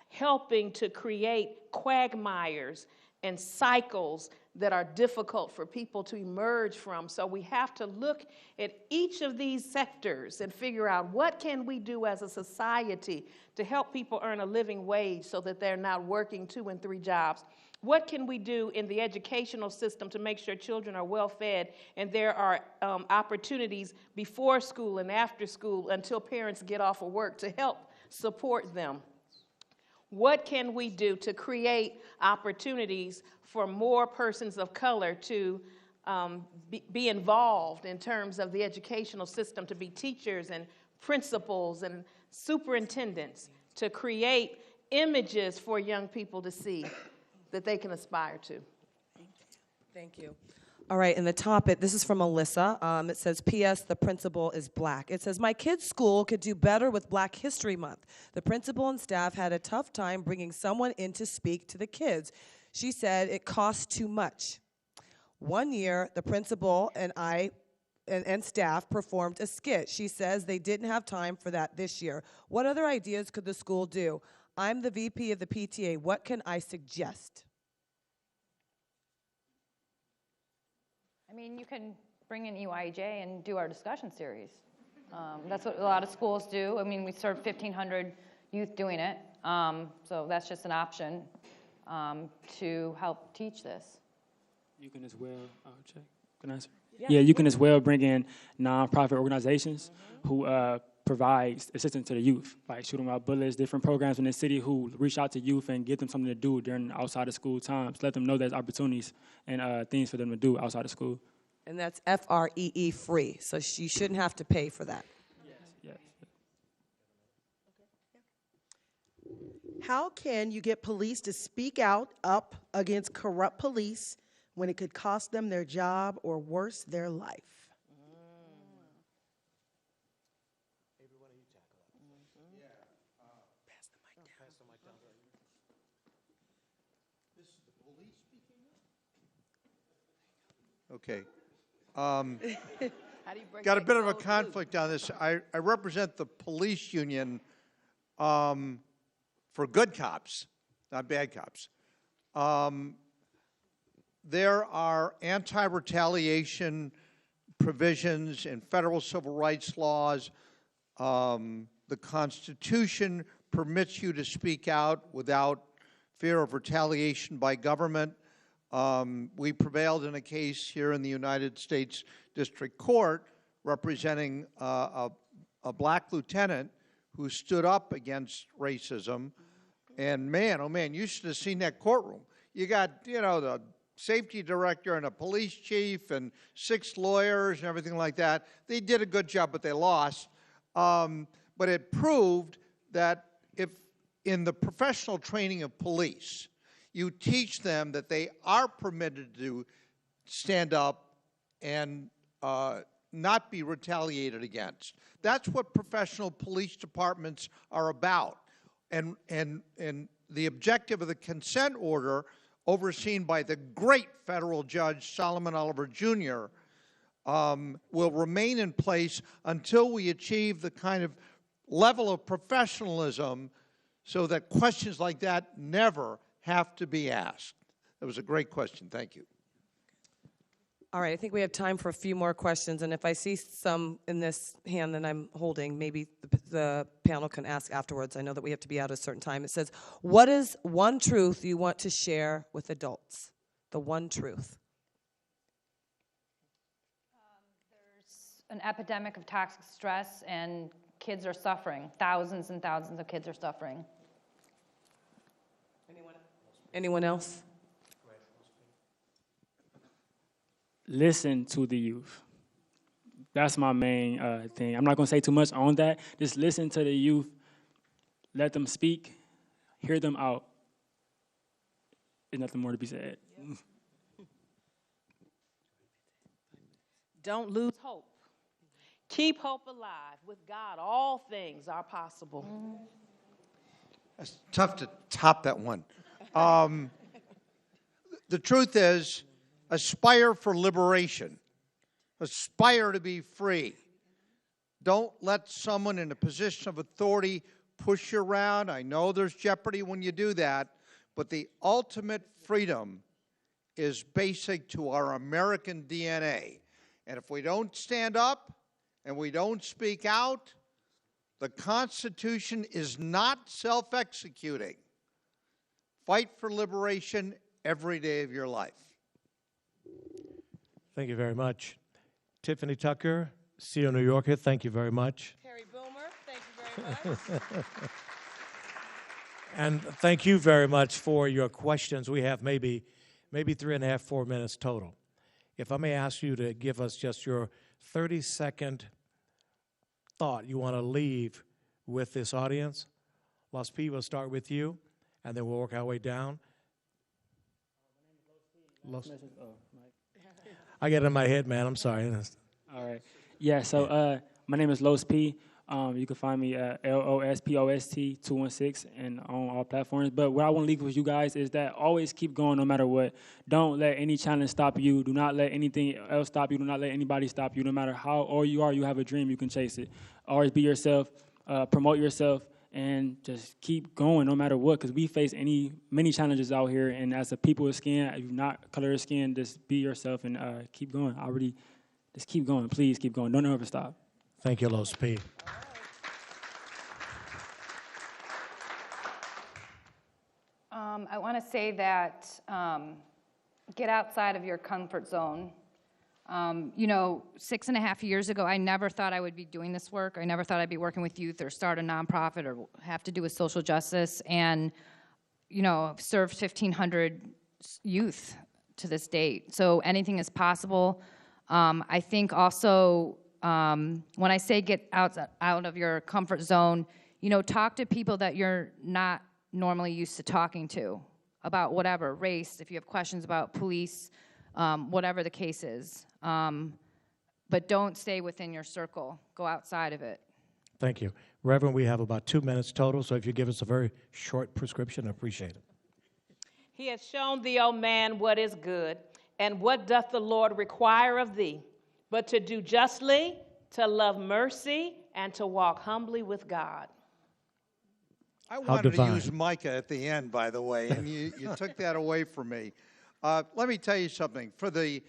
helping to create quagmires and cycles that are difficult for people to emerge from. So we have to look at each of these sectors and figure out what can we do as a society to help people earn a living wage so that they're not working 2 and 3 jobs. What can we do in the educational system to make sure children are well fed and there are opportunities before school and after school until parents get off of work to help support them? What can we do to create opportunities for more persons of color to be involved in terms of the educational system, to be teachers and principals and superintendents, to create images for young people to see that they can aspire to? Thank you. All right, and the topic, this is from Alyssa. It says, P.S. the principal is black. It says, my kid's school could do better with Black History Month. The principal and staff had a tough time bringing someone in to speak to the kids. She said it cost too much. One year, the principal and I and staff performed a skit. She says they didn't have time for that this year. What other ideas could the school do? I'm the VP of the PTA. What can I suggest? I mean, you can bring in EYJ and do our discussion series. That's what a lot of schools do. I mean, we serve 1,500 youth doing it. So that's just an option to help teach this. You can as well, check. Can I answer? Yeah, you can as well bring in nonprofit organizations who provide assistance to the youth, like Shoot 'em Out Bullets, different programs in the city who reach out to youth and give them something to do during outside of school times. Let them know there's opportunities and things for them to do outside of school. And that's FREE free, so you shouldn't have to pay for that. Yes. How can you get police to speak up against corrupt police when it could cost them their job or worse, their life? Okay. Got a bit of a conflict on this. I represent the police union for good cops, not bad cops. There are anti-retaliation provisions in federal civil rights laws. The Constitution permits you to speak out without fear of retaliation by government. We prevailed in a case here in the United States District Court representing a black lieutenant who stood up against racism. And man, oh man, you should have seen that courtroom. You got, the safety director and a police chief and 6 lawyers and everything like that. They did a good job, but they lost. But it proved that if in the professional training of police, you teach them that they are permitted to stand up and not be retaliated against. That's what professional police departments are about. And the objective of the consent order, overseen by the great federal judge Solomon Oliver Jr., will remain in place until we achieve the kind of level of professionalism so that questions like that never have to be asked. That was a great question. Thank you. All right, I think we have time for a few more questions, and if I see some in this hand that I'm holding, maybe the panel can ask afterwards. I know that we have to be out at a certain time. It says, what is one truth you want to share with adults? The one truth. There's an epidemic of toxic stress, and kids are suffering. Thousands and thousands of kids are suffering. Anyone else? Listen to the youth. That's my main thing. I'm not going to say too much on that. Just listen to the youth. Let them speak. Hear them out. There's nothing more to be said. Don't lose hope. Keep hope alive. With God, all things are possible. It's tough to top that one. The truth is, aspire for liberation. Aspire to be free. Don't let someone in a position of authority push you around. I know there's jeopardy when you do that, but the ultimate freedom is basic to our American DNA. And if we don't stand up and we don't speak out, the Constitution is not self-executing. Fight for liberation every day of your life. Thank you very much. Tiffany Tucker, CEO New Yorker, thank you very much. Carrie Boomer, thank you very much. And thank you very much for your questions. We have maybe 3.5, 4 minutes total. If I may ask you to give us just your 30-second thought you want to leave with this audience. Los P, we'll start with you, and then we'll work our way down. I get it in my head, man. I'm sorry. All right. Yeah, so my name is Los P. You can find me at LOSPOST 216 and on all platforms. But what I want to leave with you guys is that always keep going no matter what. Don't let any challenge stop you. Do not let anything else stop you. Do not let anybody stop you. No matter how old you are, you have a dream, you can chase it. Always be yourself, promote yourself, and just keep going no matter what, because we face many challenges out here. And as a people with skin, if you're not color of skin, just be yourself and keep going. Just keep going. Please keep going. Don't ever stop. Thank you, Los P. I want to say that get outside of your comfort zone. 6.5 years ago, I never thought I would be doing this work. I never thought I'd be working with youth or start a nonprofit or have to do with social justice. And, I've served 1,500 youth to this date. So anything is possible. I think also when I say get out of your comfort zone, talk to people that you're not normally used to talking to about whatever, race, if you have questions about police, whatever the case is. But don't stay within your circle. Go outside of it. Thank you. Reverend, we have about 2 minutes total, so if you give us a very short prescription, I appreciate it. He has shown thee, O man, what is good, and what doth the Lord require of thee, but to do justly, to love mercy, and to walk humbly with God. I wanted to use Micah at the end, by the way, and you took that away from me. Let me tell you something. For the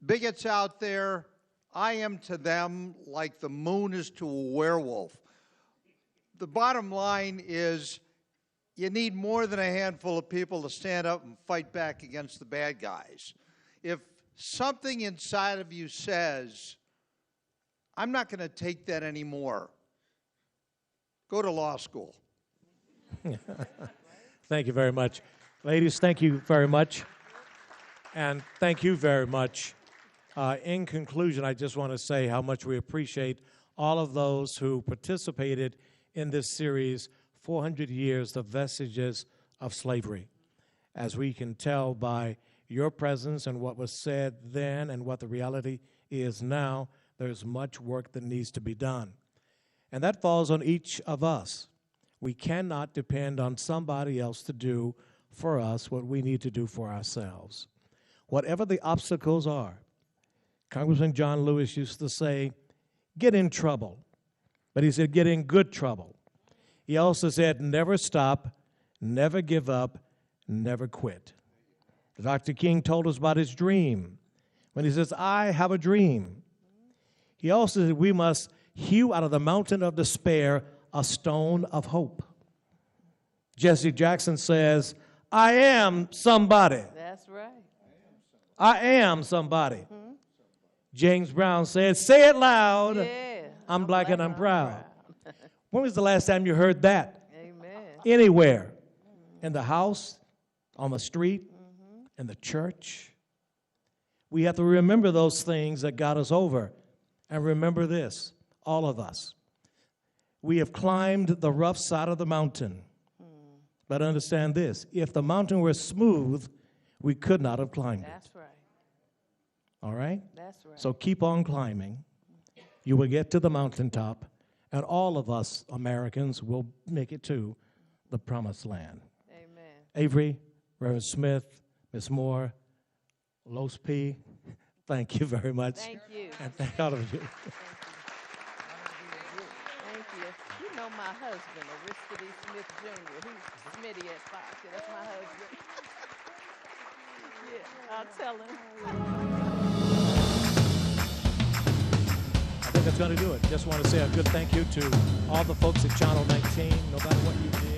bigots out there, I am to them like the moon is to a werewolf. The bottom line is you need more than a handful of people to stand up and fight back against the bad guys. If something inside of you says, I'm not going to take that anymore, go to law school. Thank you very much. Ladies, thank you very much. And thank you very much. In conclusion, I just want to say how much we appreciate all of those who participated in this series, 400 Years, the Vestiges of Slavery. As we can tell by your presence and what was said then and what the reality is now, there's much work that needs to be done. And that falls on each of us. We cannot depend on somebody else to do for us what we need to do for ourselves. Whatever the obstacles are, Congressman John Lewis used to say, get in trouble. But he said, get in good trouble. He also said, never stop, never give up, never quit. Dr. King told us about his dream. when he says, I have a dream. He also said we must hew out of the mountain of despair a stone of hope. Jesse Jackson says, I am somebody. That's right. I am somebody. James Brown said, say it loud. Yeah. I'm black and I'm proud. When was the last time you heard that? Amen. Anywhere. In the house, on the street, in the church. We have to remember those things that got us over. And remember this, all of us. We have climbed the rough side of the mountain. But understand this, if the mountain were smooth, we could not have climbed it. That's right. All right? That's right. So keep on climbing. You will get to the mountaintop, and all of us Americans will make it to the promised land. Amen. Avery, Reverend Smith, Ms. Moore, Los P., thank you very much. Thank you. And thank all of you. Thank you. You know my husband, Vestiges Smith Jr. He's Smitty at Fox. That's my husband. Yeah, I'll tell him. I think that's going to do it. Just want to say a good thank you to all the folks at Channel 19, no matter what you did.